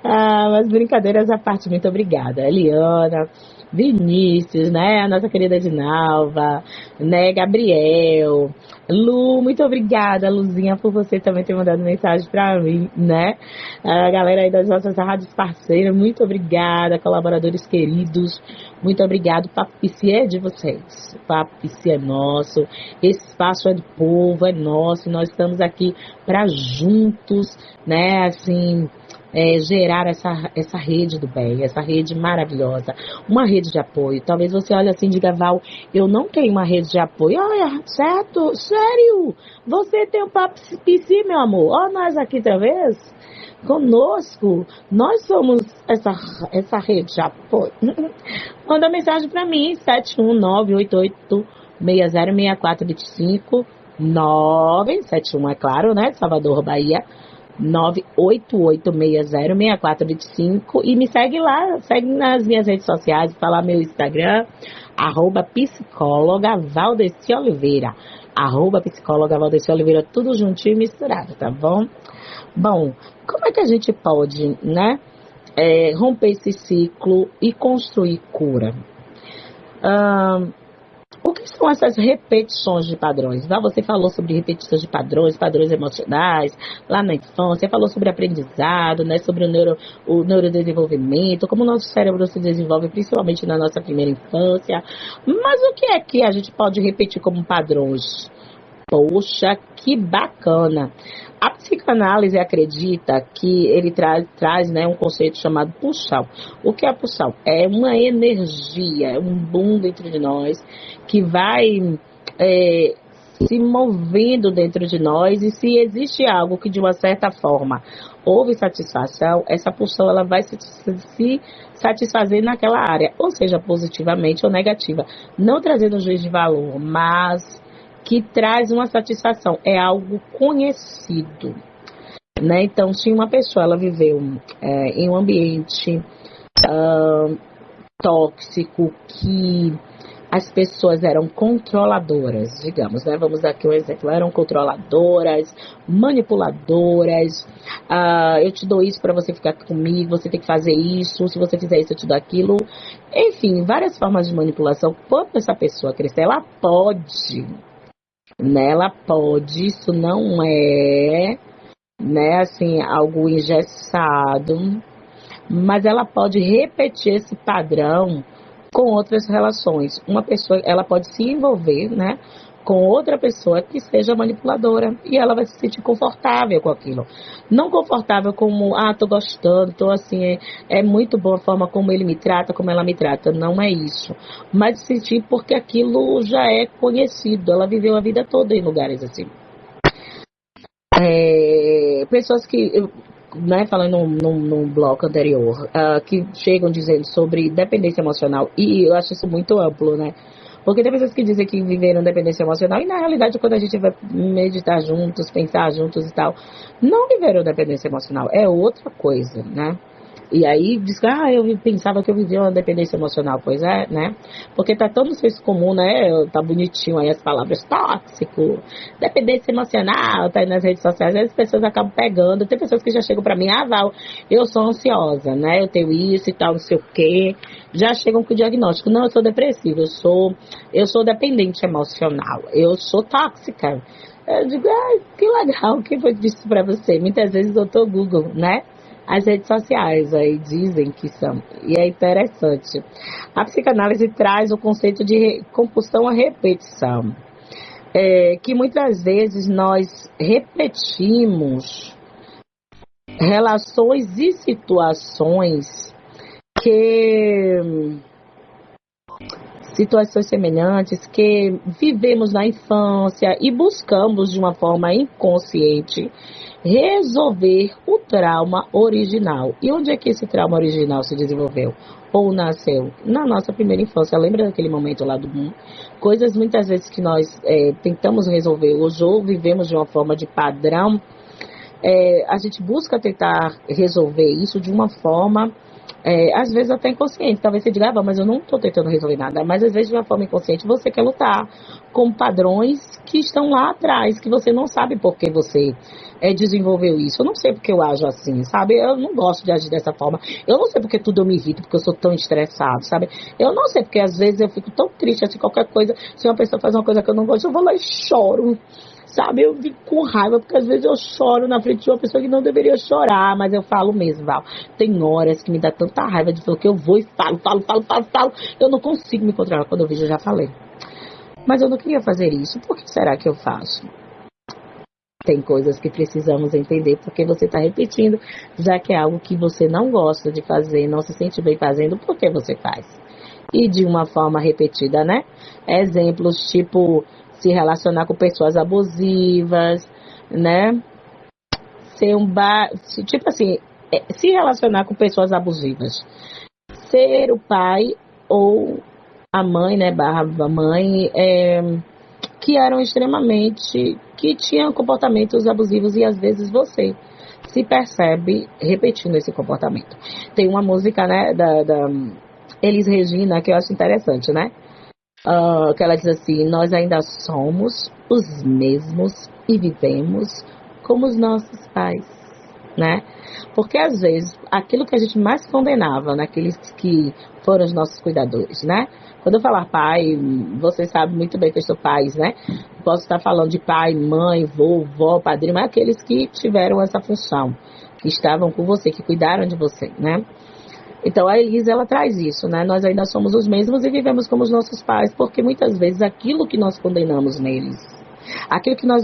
Mas brincadeiras à parte, muito obrigada, Eliana, Vinícius, né, a nossa querida Dinalva, né, Gabriel, Lu, muito obrigada, Luzinha, por você também ter mandado mensagem pra mim, né, a galera aí das nossas rádios parceiras, muito obrigada, colaboradores queridos, muito obrigado. Papo PC é de vocês, Papo PC é nosso, esse espaço é do povo, é nosso, nós estamos aqui para juntos, né, assim, gerar essa rede do bem, essa rede maravilhosa, uma rede de apoio. Talvez você olhe assim e diga: Val, eu não tenho uma rede de apoio. Olha, certo? Sério? Você tem um Papo PC, meu amor? Ó, nós aqui talvez conosco, nós somos essa rede de apoio. Manda mensagem para mim, 71988606425, 971, é claro, né, Salvador, Bahia, 988606425, e me segue lá, segue nas minhas redes sociais, fala meu Instagram, @psicóloga Valdeci Oliveira, @psicóloga Valdeci Oliveira, tudo juntinho e misturado, tá bom? Bom, como é que a gente pode, né, romper esse ciclo e construir cura? O que são essas repetições de padrões? Você falou sobre repetições de padrões emocionais, lá na infância, falou sobre aprendizado, né, sobre o neurodesenvolvimento, como o nosso cérebro se desenvolve, principalmente na nossa primeira infância. Mas o que é que a gente pode repetir como padrões? Poxa, que bacana! A psicanálise acredita que ele traz, né, um conceito chamado pulsão. O que é pulsão? É uma energia, é um boom dentro de nós que vai se movendo dentro de nós, e se existe algo que de uma certa forma houve satisfação, essa pulsão ela vai se satisfazer naquela área, ou seja, positivamente ou negativa, não trazendo um juízo de valor, mas que traz uma satisfação, é algo conhecido, né? Então, se uma pessoa ela viveu em um ambiente tóxico, que as pessoas eram controladoras, digamos, né? Vamos dar aqui um exemplo, eram controladoras, manipuladoras, eu te dou isso para você ficar comigo, você tem que fazer isso, se você fizer isso eu te dou aquilo, enfim, várias formas de manipulação. Quando essa pessoa crescer, ela pode, né? Ela pode, isso não é, né, assim, algo engessado, mas ela pode repetir esse padrão com outras relações. Uma pessoa, ela pode se envolver, né, com outra pessoa que seja manipuladora, e ela vai se sentir confortável com aquilo. Não confortável como, tô gostando, tô assim, é muito boa a forma como ele me trata, como ela me trata. Não é isso. Mas se sentir porque aquilo já é conhecido, ela viveu a vida toda em lugares assim. Pessoas que né, falando num bloco anterior, que chegam dizendo sobre dependência emocional, e eu acho isso muito amplo, né? Porque tem pessoas que dizem que viveram dependência emocional, e na realidade, quando a gente vai meditar juntos, pensar juntos e tal, não viveram dependência emocional, é outra coisa, né? E aí diz que, eu pensava que eu vivia uma dependência emocional. Pois é, né? Porque tá tão no senso comum, né? Tá bonitinho aí as palavras tóxico, dependência emocional, tá aí nas redes sociais, aí as pessoas acabam pegando. Tem pessoas que já chegam pra mim, Val, eu sou ansiosa, né? Eu tenho isso e tal, não sei o quê. Já chegam com o diagnóstico. Não, eu sou depressiva, eu sou dependente emocional, eu sou tóxica. Eu digo, que legal, quem foi que disse pra você? Muitas vezes eu tô Google, né? As redes sociais aí dizem que são, e é interessante. A psicanálise traz o conceito de compulsão à repetição, que muitas vezes nós repetimos relações e situações situações semelhantes que vivemos na infância e buscamos de uma forma inconsciente resolver o trauma original. E onde é que esse trauma original se desenvolveu? Ou nasceu? Na nossa primeira infância. Lembra daquele momento lá do mundo? Coisas muitas vezes que nós tentamos resolver hoje ou vivemos de uma forma de padrão, a gente busca tentar resolver isso de uma forma às vezes até inconsciente. Talvez você diga, mas eu não estou tentando resolver nada. Mas às vezes de uma forma inconsciente você quer lutar com padrões que estão lá atrás, que você não sabe por que você desenvolveu isso. Eu não sei porque eu ajo assim, sabe? Eu não gosto de agir dessa forma. Eu não sei porque tudo eu me irrito, porque eu sou tão estressado, sabe? Eu não sei porque às vezes eu fico tão triste, assim, qualquer coisa, se uma pessoa faz uma coisa que eu não gosto, eu vou lá e choro. Sabe, eu fico com raiva, porque às vezes eu choro na frente de uma pessoa que não deveria chorar, mas eu falo mesmo, Val. Tem horas que me dá tanta raiva de falar que eu vou e falo. Eu não consigo me controlar. Quando eu vejo, eu já falei. Mas eu não queria fazer isso. Por que será que eu faço? Tem coisas que precisamos entender, porque você está repetindo, já que é algo que você não gosta de fazer, não se sente bem fazendo, por que você faz? E de uma forma repetida, né? Exemplos tipo se relacionar com pessoas abusivas, né? Tipo assim, se relacionar com pessoas abusivas. Ser o pai ou a mãe, né? / mãe, que eram que tinham comportamentos abusivos e às vezes você se percebe repetindo esse comportamento. Tem uma música, né, da Elis Regina, que eu acho interessante, né? Que ela diz assim, nós ainda somos os mesmos e vivemos como os nossos pais, né? Porque às vezes aquilo que a gente mais condenava naqueles que foram os nossos cuidadores, né? Quando eu falar pai, você sabe muito bem que eu sou pais, né? Posso estar falando de pai, mãe, vovó, padrinho, mas aqueles que tiveram essa função, que estavam com você, que cuidaram de você, né? Então a Elisa, ela traz isso, né? Nós ainda somos os mesmos e vivemos como os nossos pais, porque muitas vezes aquilo que nós condenamos neles, aquilo que nós,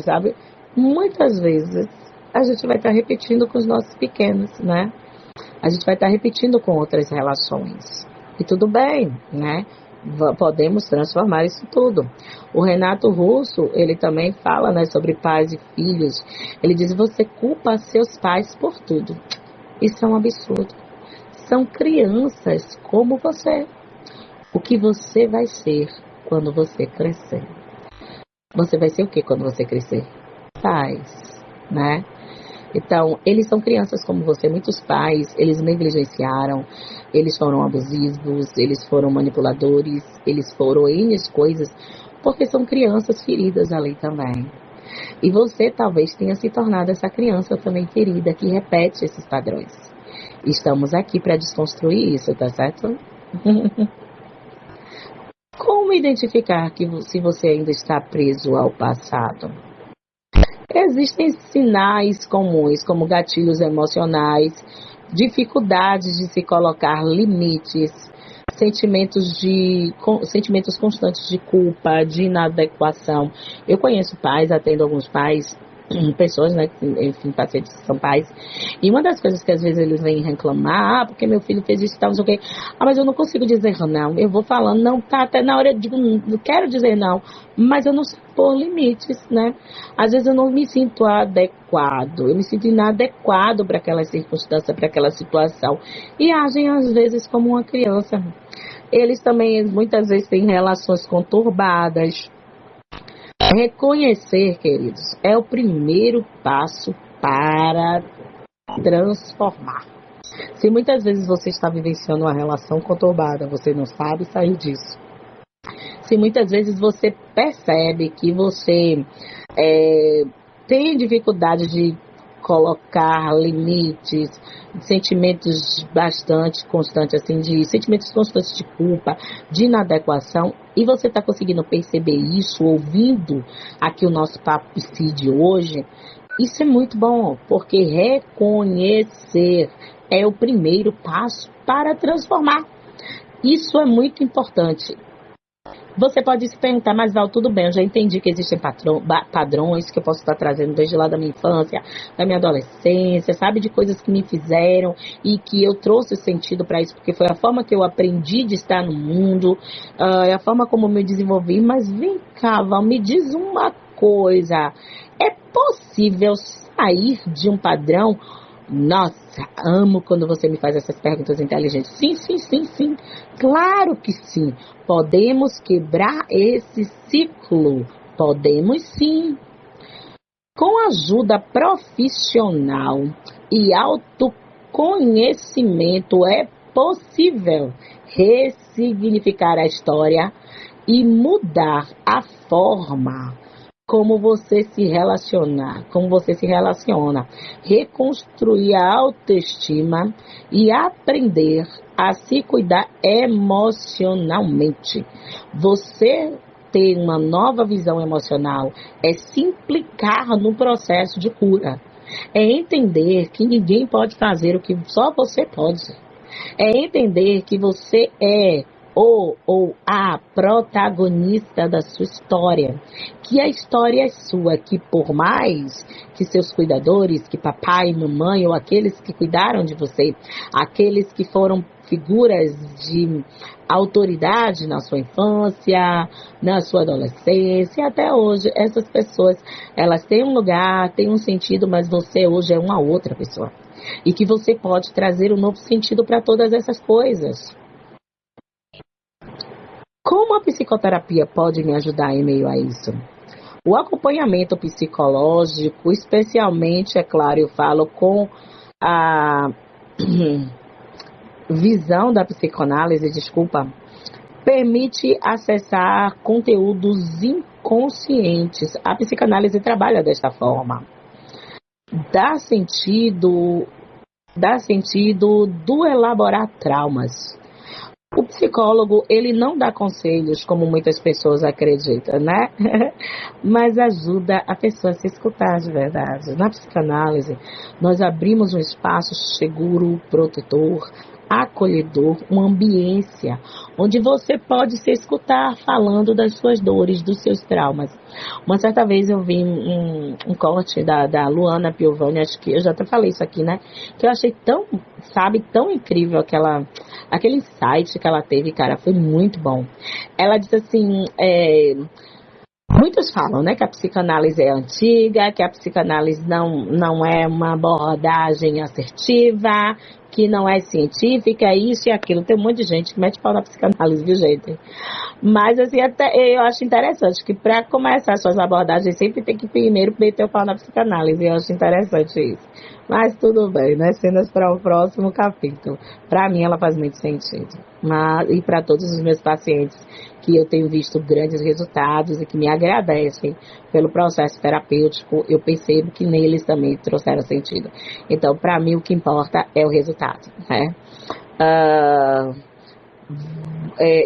sabe? Muitas vezes a gente vai estar repetindo com os nossos pequenos, né? A gente vai estar repetindo com outras relações. E tudo bem, né? Podemos transformar isso tudo. O Renato Russo, ele também fala, né, sobre pais e filhos. Ele diz, você culpa seus pais por tudo. Isso é um absurdo. São crianças como você. O que você vai ser quando você crescer? Você vai ser o que quando você crescer? Pais, né? Então, eles são crianças como você. Muitos pais, eles negligenciaram, eles foram abusivos, eles foram manipuladores, eles foram N coisas, porque são crianças feridas ali também. E você talvez tenha se tornado essa criança também ferida, que repete esses padrões. Estamos aqui para desconstruir isso, tá certo? Como identificar se você ainda está preso ao passado? Existem sinais comuns, como gatilhos emocionais, dificuldades de se colocar limites, sentimentos constantes de culpa, de inadequação. Eu conheço pais, atendo alguns pais, pessoas, né, enfim, pacientes que são pais, e uma das coisas que às vezes eles vêm reclamar, porque meu filho fez isso e tal, não sei o quê, mas eu não consigo dizer não, eu vou falando, não, tá, até na hora eu digo, não quero dizer não, mas eu não sei pôr limites, né, às vezes eu não me sinto adequado, eu me sinto inadequado para aquela circunstância, para aquela situação, e agem às vezes como uma criança. Eles também, muitas vezes, têm relações conturbadas. Reconhecer, queridos, é o primeiro passo para transformar. Se muitas vezes você está vivenciando uma relação conturbada, você não sabe sair disso. Se muitas vezes você percebe que você tem dificuldade de colocar limites, sentimentos bastante constantes, assim, de sentimentos constantes de culpa, de inadequação, e você está conseguindo perceber isso, ouvindo aqui o nosso papo de hoje, isso é muito bom, porque reconhecer é o primeiro passo para transformar. Isso é muito importante. Você pode se perguntar, mas Val, tudo bem, eu já entendi que existem padrões que eu posso estar trazendo desde lá da minha infância, da minha adolescência, sabe, de coisas que me fizeram e que eu trouxe sentido para isso, porque foi a forma que eu aprendi de estar no mundo, é a forma como eu me desenvolvi. Mas vem cá, Val, me diz uma coisa, é possível sair de um padrão? Nossa, amo quando você me faz essas perguntas inteligentes. Sim, sim, sim, sim. Claro que sim. Podemos quebrar esse ciclo. Podemos sim. Com ajuda profissional e autoconhecimento é possível ressignificar a história e mudar a forma como você se relaciona, reconstruir a autoestima e aprender a se cuidar emocionalmente. Você ter uma nova visão emocional é se implicar no processo de cura. É entender que ninguém pode fazer o que só você pode. É entender que você é ou a protagonista da sua história, que a história é sua, que por mais que seus cuidadores, que papai, mamãe ou aqueles que cuidaram de você, aqueles que foram figuras de autoridade na sua infância, na sua adolescência, até hoje, essas pessoas, elas têm um lugar, têm um sentido, mas você hoje é uma outra pessoa. E que você pode trazer um novo sentido para todas essas coisas. Como a psicoterapia pode me ajudar em meio a isso? O acompanhamento psicológico, especialmente, é claro, eu falo com a visão da psicanálise, permite acessar conteúdos inconscientes. A psicanálise trabalha desta forma. Dá sentido do elaborar traumas. O psicólogo, ele não dá conselhos, como muitas pessoas acreditam, né? Mas ajuda a pessoa a se escutar de verdade. Na psicanálise, nós abrimos um espaço seguro, protetor, acolhedor, uma ambiência onde você pode se escutar falando das suas dores, dos seus traumas. Uma certa vez eu vi um corte da Luana Piovani, acho que eu já até falei isso aqui, né? Que eu achei tão incrível aquele insight que ela teve, cara, foi muito bom. Ela disse assim, muitos falam, né, que a psicanálise é antiga, que a psicanálise não é uma abordagem assertiva, que não é científica, isso e aquilo. Tem um monte de gente que mete pau na psicanálise, viu, gente? Mas, assim, até eu acho interessante que para começar suas abordagens sempre tem que primeiro meter o pau na psicanálise. Eu acho interessante isso. Mas tudo bem, né? Cenas para o próximo capítulo. Para mim, ela faz muito sentido. E para todos os meus pacientes que eu tenho visto grandes resultados e que me agradecem pelo processo terapêutico, eu percebo que neles também trouxeram sentido. Então, para mim, o que importa é o resultado, né?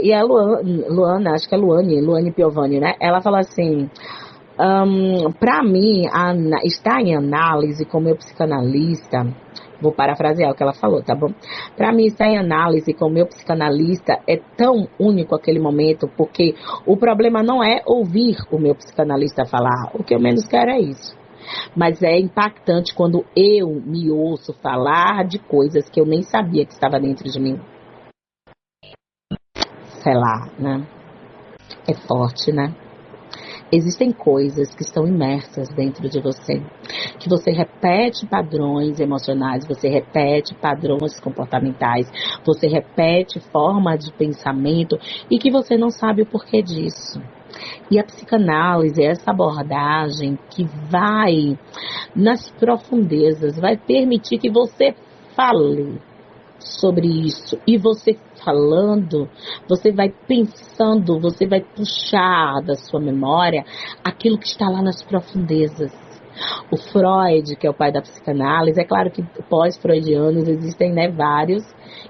E a Luana, acho que é Luane Piovani, né? Ela fala assim, para mim, estar em análise com meu psicanalista, vou parafrasear o que ela falou, tá bom? Para mim, estar em análise com o meu psicanalista é tão único aquele momento, porque o problema não é ouvir o meu psicanalista falar, o que eu menos quero é isso. Mas é impactante quando eu me ouço falar de coisas que eu nem sabia que estava dentro de mim. Sei lá, né? É forte, né? Existem coisas que estão imersas dentro de você, que você repete padrões emocionais, você repete padrões comportamentais, você repete forma de pensamento e que você não sabe o porquê disso. E a psicanálise é essa abordagem que vai nas profundezas, vai permitir que você fale sobre isso. E você falando, você vai pensando, você vai puxar da sua memória aquilo que está lá nas profundezas. O Freud, que é o pai da psicanálise, é claro que pós-freudianos existem, né, vários,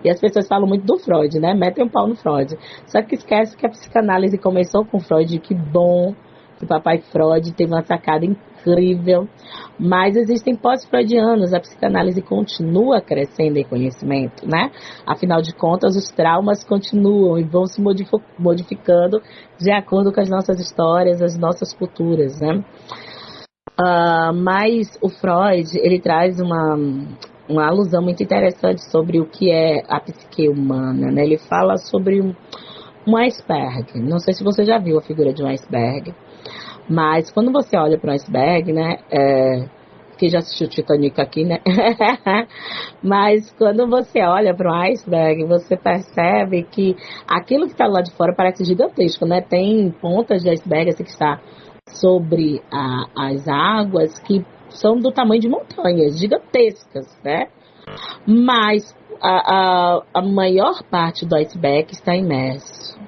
e as pessoas falam muito do Freud, né, metem um pau no Freud, só que esquece que a psicanálise começou com Freud, que bom que o papai Freud teve uma sacada incrível, mas existem pós-freudianos, a psicanálise continua crescendo em conhecimento, né? Afinal de contas, os traumas continuam e vão se modificando de acordo com as nossas histórias, as nossas culturas, né? Mas o Freud, ele traz uma alusão muito interessante sobre o que é a psique humana, né? Ele fala sobre um iceberg. Não sei se você já viu a figura de um iceberg, mas quando você olha para um iceberg, né? Que já assistiu Titanic aqui, né? Mas quando você olha para um iceberg, você percebe que aquilo que está lá de fora parece gigantesco, né? Tem pontas de iceberg assim, que está sobre as águas que são do tamanho de montanhas gigantescas, né? Mas a maior parte do iceberg está imerso.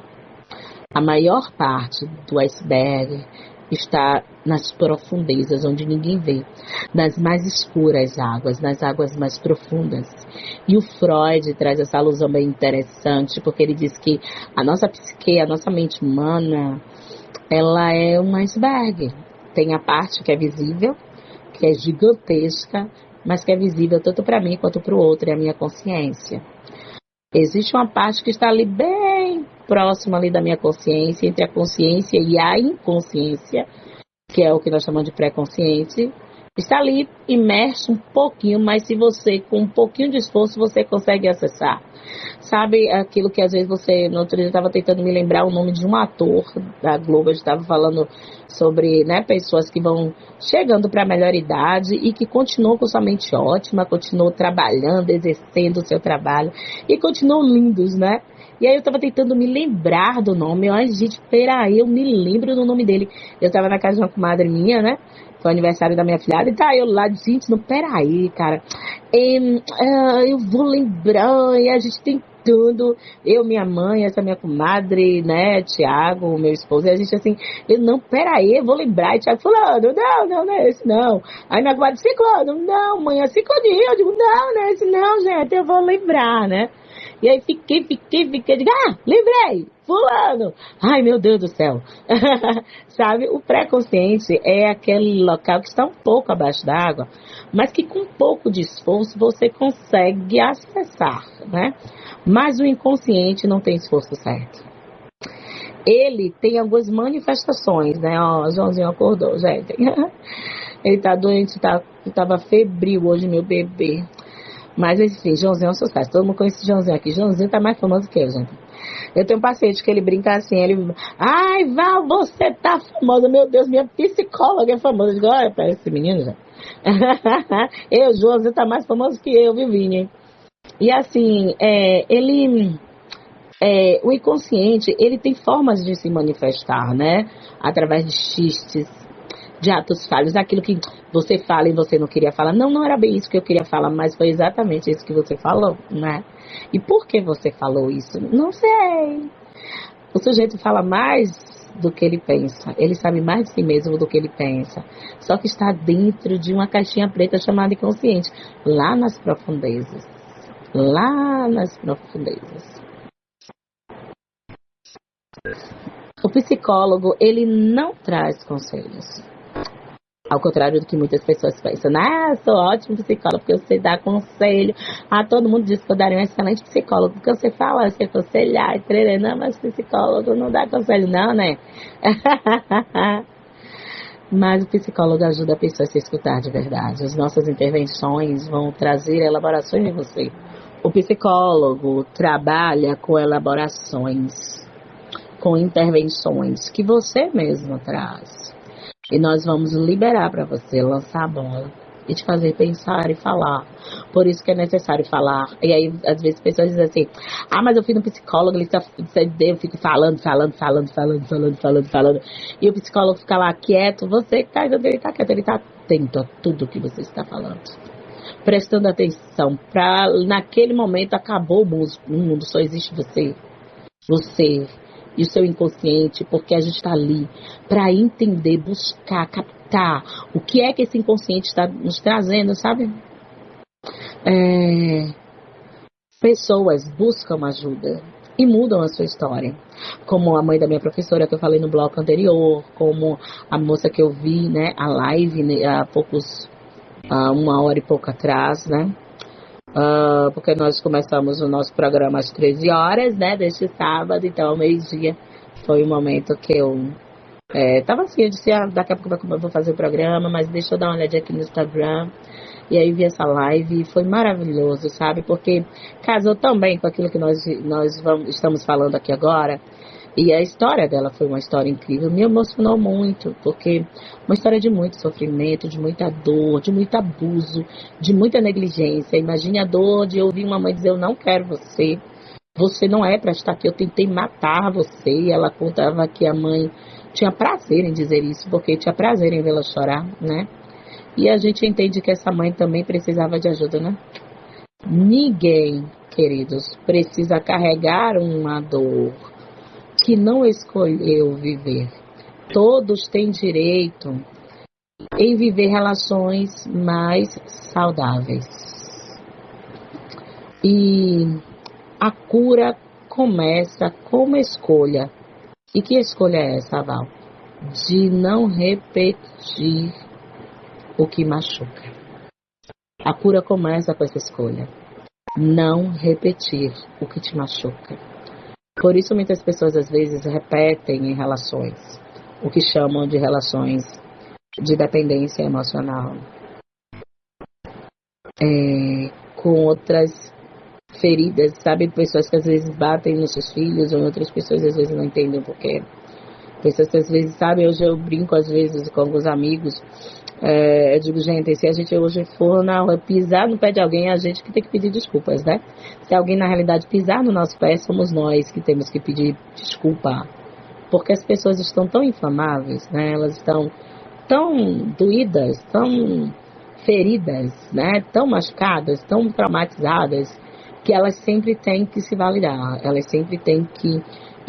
A maior parte do iceberg está nas profundezas, onde ninguém vê, nas mais escuras águas, nas águas mais profundas. E o Freud traz essa alusão bem interessante, porque ele diz que a nossa psique, a nossa mente humana, ela é um iceberg. Tem a parte que é visível, que é gigantesca, mas que é visível tanto para mim quanto para o outro, é a minha consciência. Existe uma parte que está ali bem próxima ali da minha consciência, entre a consciência e a inconsciência, que é o que nós chamamos de pré-consciente. Está ali imerso um pouquinho, mas se você, com um pouquinho de esforço, você consegue acessar. Sabe aquilo que às vezes você, no outro dia eu estava tentando me lembrar o nome de um ator da Globo, a gente estava falando sobre, né, pessoas que vão chegando para a melhor idade e que continuam com sua mente ótima, continuam trabalhando, exercendo o seu trabalho e continuam lindos, né? E aí eu estava tentando me lembrar do nome. Ai, gente, peraí, eu me lembro do nome dele. Eu estava na casa de uma comadre minha, né? Foi o aniversário da minha filhada. E tá eu lá, gente, não, peraí, cara. Eu vou lembrar. E a gente tentando. Eu, minha mãe, essa minha comadre, né? Tiago, meu esposo. E a gente assim, peraí, eu vou lembrar. E Tiago falando, não é esse não. Aí minha comadre, Ciclano, não, mãe, é Cicloninho. Eu digo, não é esse não, gente, eu vou lembrar, né? E aí fiquei, digo, lembrei, fulano. Ai, meu Deus do céu. Sabe, o pré-consciente é aquele local que está um pouco abaixo d'água, mas que com um pouco de esforço você consegue acessar, né? Mas o inconsciente não tem esforço certo. Ele tem algumas manifestações, né? Ó, o Joãozinho acordou, gente. Ele tá doente, tava febril hoje, meu bebê. Mas, enfim, Joãozinho é um sucesso. Todo mundo conhece Joãozinho aqui. Joãozinho tá mais famoso que eu, gente. Eu tenho um paciente que ele brinca assim, ele... Ai, Val, você tá famosa. Meu Deus, minha psicóloga é famosa. Eu digo, olha pra esse menino, já. Joãozinho tá mais famoso que eu, viu, Vini? E assim, o inconsciente, ele tem formas de se manifestar, né? Através de xistes, de atos falhos, aquilo que você fala e você não queria falar. Não era bem isso que eu queria falar, mas foi exatamente isso que você falou, né? E por que você falou isso? Não sei. O sujeito fala mais do que ele pensa. Ele sabe mais de si mesmo do que ele pensa. Só que está dentro de uma caixinha preta chamada inconsciente. Lá nas profundezas. Lá nas profundezas. O psicólogo, ele não traz conselhos. Ao contrário do que muitas pessoas pensam. Sou ótimo psicólogo porque eu sei dar conselho. Todo mundo diz que eu daria um excelente psicólogo. Porque você fala, você aconselhar e treinar, mas psicólogo não dá conselho não, né? Mas o psicólogo ajuda a pessoa a se escutar de verdade. As nossas intervenções vão trazer elaborações em você. O psicólogo trabalha com elaborações, com intervenções que você mesmo traz. E nós vamos liberar para você, lançar a bola e te fazer pensar e falar. Por isso que é necessário falar. E aí, às vezes, pessoas dizem assim, mas eu fui no psicólogo, eu fico falando. E o psicólogo fica lá quieto, você que ele está quieto, ele está atento a tudo que você está falando. Prestando atenção. Naquele momento, acabou o mundo, só existe você. Você e o seu inconsciente, porque a gente está ali para entender, buscar, captar o que é que esse inconsciente está nos trazendo, sabe? Pessoas buscam ajuda e mudam a sua história. Como a mãe da minha professora que eu falei no bloco anterior, como a moça que eu vi, né, a live, né, há 1 hora e pouco atrás, né? Porque nós começamos o nosso programa às 13 horas, né, deste sábado, então ao meio-dia foi o momento que eu tava assim, eu disse, daqui a pouco eu vou fazer o programa, mas deixa eu dar uma olhadinha aqui no Instagram, e aí vi essa live e foi maravilhoso, sabe, porque casou também com aquilo que nós estamos falando aqui agora. E a história dela foi uma história incrível, me emocionou muito, porque uma história de muito sofrimento, de muita dor, de muito abuso, de muita negligência. Imagine a dor de ouvir uma mãe dizer, eu não quero você, você não é para estar aqui, eu tentei matar você. E ela contava que a mãe tinha prazer em dizer isso, porque tinha prazer em vê-la chorar, né? E a gente entende que essa mãe também precisava de ajuda, né? Ninguém, queridos, precisa carregar uma dor que não escolheu viver. Todos têm direito em viver relações mais saudáveis. E a cura começa com uma escolha. E que escolha é essa, Val? De não repetir o que machuca. A cura começa com essa escolha. Não repetir o que te machuca. Por isso muitas pessoas às vezes repetem em relações, o que chamam de relações de dependência emocional, com outras feridas, sabe? Pessoas que às vezes batem nos seus filhos, ou outras pessoas às vezes não entendem o porquê. Pessoas que às vezes, sabe, hoje eu brinco às vezes com alguns amigos, eu digo, gente, se a gente hoje for na rua pisar no pé de alguém, é a gente que tem que pedir desculpas, né? Se alguém na realidade pisar no nosso pé, somos nós que temos que pedir desculpa. Porque as pessoas estão tão inflamáveis, né? Elas estão tão doídas, tão feridas, né? Tão machucadas, tão traumatizadas, que elas sempre têm que se validar. Elas sempre têm que...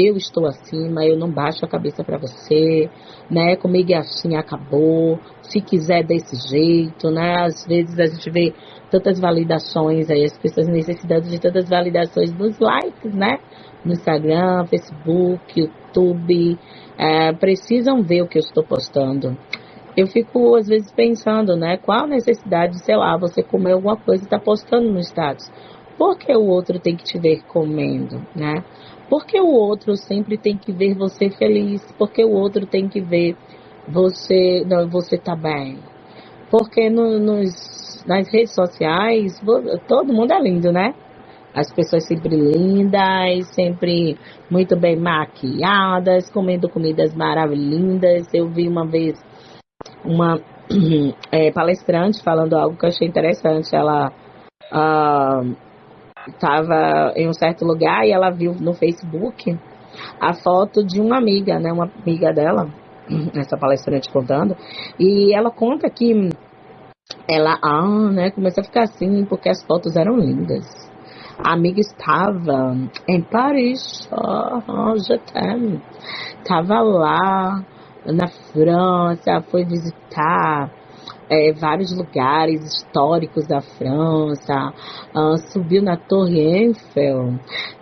Eu estou acima, eu não baixo a cabeça para você, né? Comigo é assim, acabou. Se quiser desse jeito, né? Às vezes a gente vê tantas validações aí, as pessoas necessitando de tantas validações nos likes, né? No Instagram, Facebook, YouTube, precisam ver o que eu estou postando. Eu fico às vezes pensando, né? Qual a necessidade, sei lá, você comer alguma coisa e tá postando no status? Por que o outro tem que te ver comendo, né? Porque o outro sempre tem que ver você feliz. Porque o outro tem que ver você tá bem. Porque nas redes sociais, todo mundo é lindo, né? As pessoas sempre lindas, sempre muito bem maquiadas, comendo comidas maravilhosas. Eu vi uma vez uma palestrante falando algo que eu achei interessante. Ela... estava em um certo lugar e ela viu no Facebook a foto de uma amiga, né? Uma amiga dela, essa palestrante contando, e ela conta que ela, né? Começou a ficar assim porque as fotos eram lindas. A amiga estava em Paris, estava lá na França, foi visitar vários lugares históricos da França, subiu na Torre Eiffel,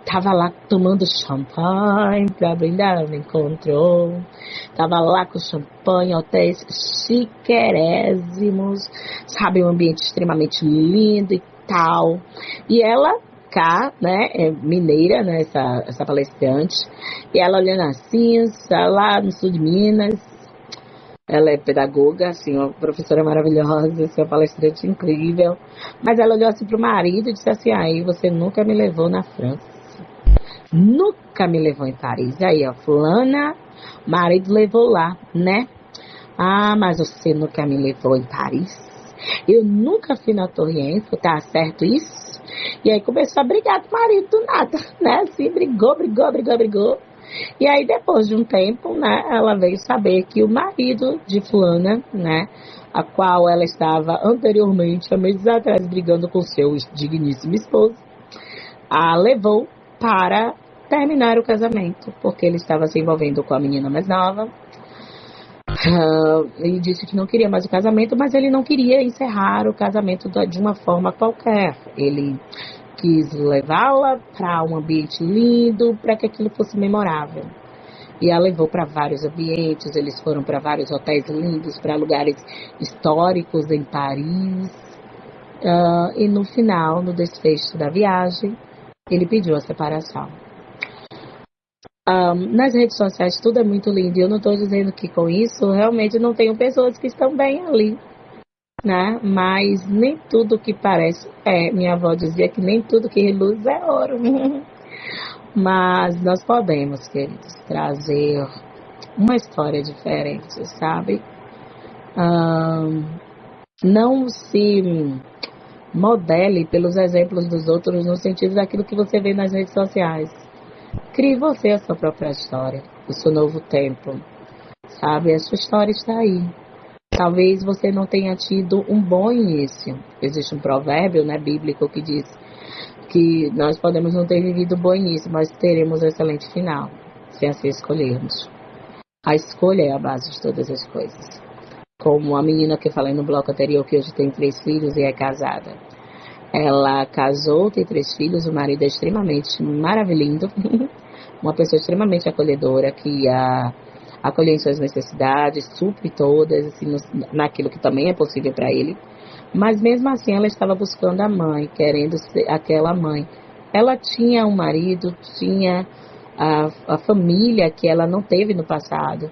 estava lá tomando champanhe para brindar, me encontrou, estava lá com champanhe, hotéis chiquerésimos, sabe, um ambiente extremamente lindo e tal, e ela cá, né, mineira, né, essa palestrante, e ela olhando assim, lá no sul de Minas, Ela é pedagoga, assim, uma professora maravilhosa, assim, uma palestrante incrível. Mas ela olhou assim pro marido e disse assim, aí você nunca me levou na França. Nunca me levou em Paris. E aí, ó, fulana, marido levou lá, né? Ah, mas você nunca me levou em Paris. Eu nunca fui na Torre Eiffel, tá certo isso? E aí começou a brigar com o marido do nada, né? Assim, brigou. E aí depois de um tempo, né, ela veio saber que o marido de fulana, né, a qual ela estava anteriormente, há meses atrás, brigando com seu digníssimo esposo, a levou para terminar o casamento, porque ele estava se envolvendo com a menina mais nova. Ele disse que não queria mais o casamento, mas ele não queria encerrar o casamento de uma forma qualquer. Ele quis levá-la para um ambiente lindo, para que aquilo fosse memorável. E ela levou para vários ambientes, eles foram para vários hotéis lindos, para lugares históricos em Paris. E no final, no desfecho da viagem, ele pediu a separação. Nas redes sociais tudo é muito lindo, e eu não estou dizendo que com isso realmente não tenho pessoas que estão bem ali, né? Mas nem tudo que parece minha avó dizia que nem tudo que reluz é ouro. Mas nós podemos, queridos, trazer uma história diferente, sabe? Não se modele pelos exemplos dos outros no sentido daquilo que você vê nas redes sociais. Crie você a sua própria história, o seu novo tempo, sabe? A sua história está aí. Talvez você não tenha tido um bom início. Existe um provérbio, né, bíblico que diz que nós podemos não ter vivido um bom início, mas teremos um excelente final, se assim escolhermos. A escolha é a base de todas as coisas. Como a menina que eu falei no bloco anterior, que hoje tem 3 filhos e é casada. Ela casou, tem 3 filhos, o marido é extremamente maravilhoso, uma pessoa extremamente acolhedora, que acolhe em suas necessidades, supre todas, assim, naquilo que também é possível para ele. Mas mesmo assim ela estava buscando a mãe, querendo ser aquela mãe. Ela tinha um marido, tinha a família que ela não teve no passado.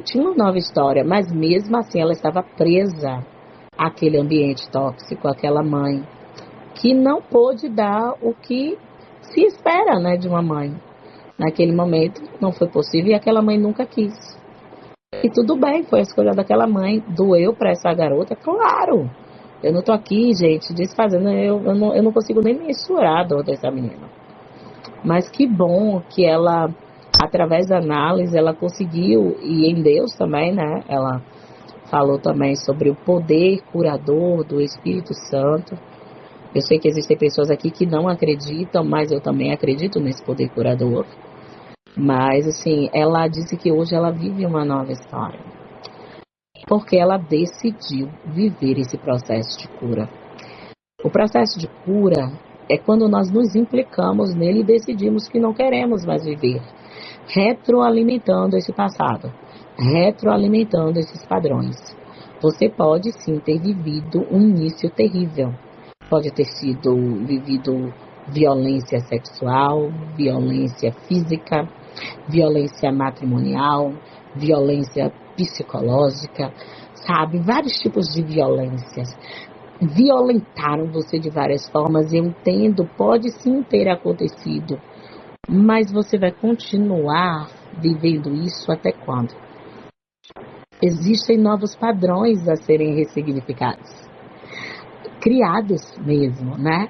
Tinha uma nova história, mas mesmo assim ela estava presa àquele ambiente tóxico, àquela mãe, que não pôde dar o que se espera, né, de uma mãe. Naquele momento não foi possível e aquela mãe nunca quis. E tudo bem, foi a escolha daquela mãe. Doeu para essa garota? Claro! Eu não tô aqui, gente, desfazendo, eu não consigo nem mensurar a dor dessa menina. Mas que bom que ela, através da análise, ela conseguiu, e em Deus também, né? Ela falou também sobre o poder curador do Espírito Santo. Eu sei que existem pessoas aqui que não acreditam, mas eu também acredito nesse poder curador. Mas, assim, ela disse que hoje ela vive uma nova história. Porque ela decidiu viver esse processo de cura. O processo de cura é quando nós nos implicamos nele e decidimos que não queremos mais viver, retroalimentando esse passado, retroalimentando esses padrões. Você pode sim ter vivido um início terrível. Pode ter sido vivido violência sexual, violência física, violência matrimonial, violência psicológica, sabe? Vários tipos de violências. Violentaram você de várias formas, eu entendo, pode sim ter acontecido, mas você vai continuar vivendo isso até quando? Existem novos padrões a serem ressignificados, criados mesmo, né?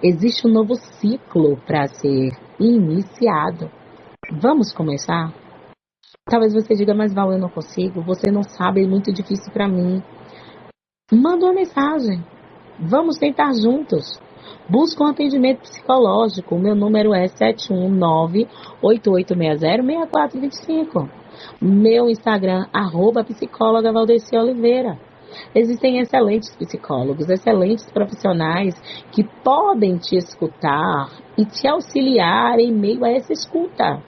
Existe um novo ciclo para ser iniciado. Vamos começar? Talvez você diga, mas Val, eu não consigo, você não sabe, é muito difícil para mim. Manda uma mensagem. Vamos tentar juntos. Busca um atendimento psicológico. O meu número é 719-8860-6425. Meu Instagram, @psicóloga Valdeci Oliveira. Existem excelentes psicólogos, excelentes profissionais que podem te escutar e te auxiliar em meio a essa escuta.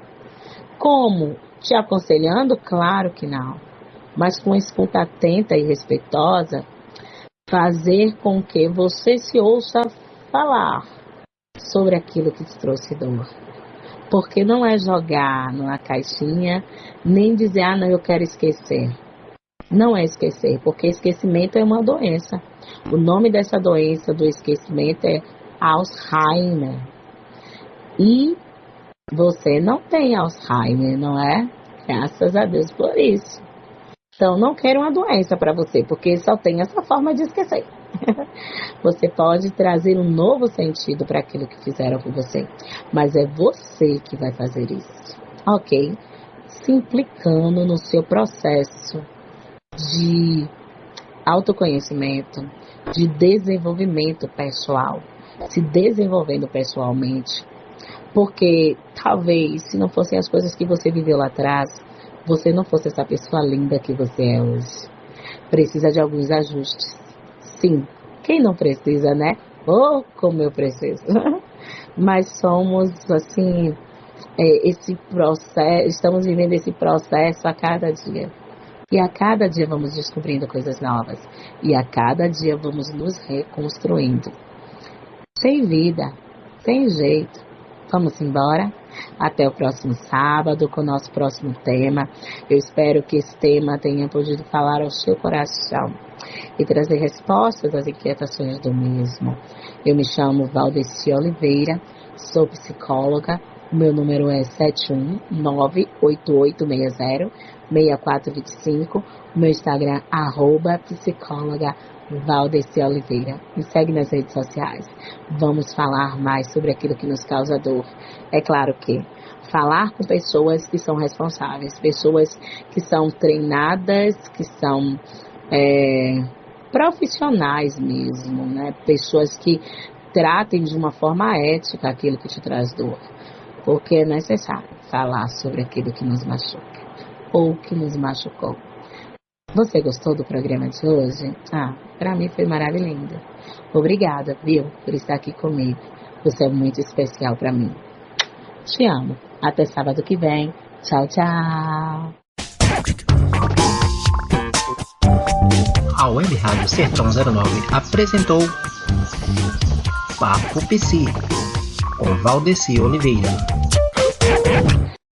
Como? Te aconselhando? Claro que não. Mas com escuta atenta e respeitosa, fazer com que você se ouça falar sobre aquilo que te trouxe dor. Porque não é jogar numa caixinha, nem dizer, não, eu quero esquecer. Não é esquecer, porque esquecimento é uma doença. O nome dessa doença do esquecimento é Alzheimer. E você não tem Alzheimer, não é? Graças a Deus por isso. Então, não quero uma doença para você, porque só tem essa forma de esquecer. Você pode trazer um novo sentido para aquilo que fizeram com você, mas é você que vai fazer isso, ok? Se implicando no seu processo de autoconhecimento, de desenvolvimento pessoal, se desenvolvendo pessoalmente, porque talvez se não fossem as coisas que você viveu lá atrás, você não fosse essa pessoa linda que você é hoje. Precisa de alguns ajustes. Sim, quem não precisa, né? Oh, como eu preciso. Mas somos, assim, esse processo, estamos vivendo esse processo a cada dia. E a cada dia vamos descobrindo coisas novas. E a cada dia vamos nos reconstruindo. Sem vida, sem jeito. Vamos embora? Até o próximo sábado com o nosso próximo tema. Eu espero que esse tema tenha podido falar ao seu coração e trazer respostas às inquietações do mesmo. Eu me chamo Valdeci Oliveira, sou psicóloga. O meu número é 71988606425. O meu Instagram, @psicóloga Valdeci Oliveira. Me segue nas redes sociais. Vamos falar mais sobre aquilo que nos causa dor. É claro que falar com pessoas que são responsáveis, pessoas que são treinadas, que são profissionais mesmo, né? Pessoas que tratem de uma forma ética aquilo que te traz dor. Porque é necessário falar sobre aquilo que nos machuca ou que nos machucou. Você gostou do programa de hoje? Pra mim foi maravilhoso. Obrigada, viu, por estar aqui comigo. Você é muito especial pra mim. Te amo. Até sábado que vem. Tchau, tchau. A Web Rádio Sertão 09 apresentou Papo Psi, com Valdeci Oliveira.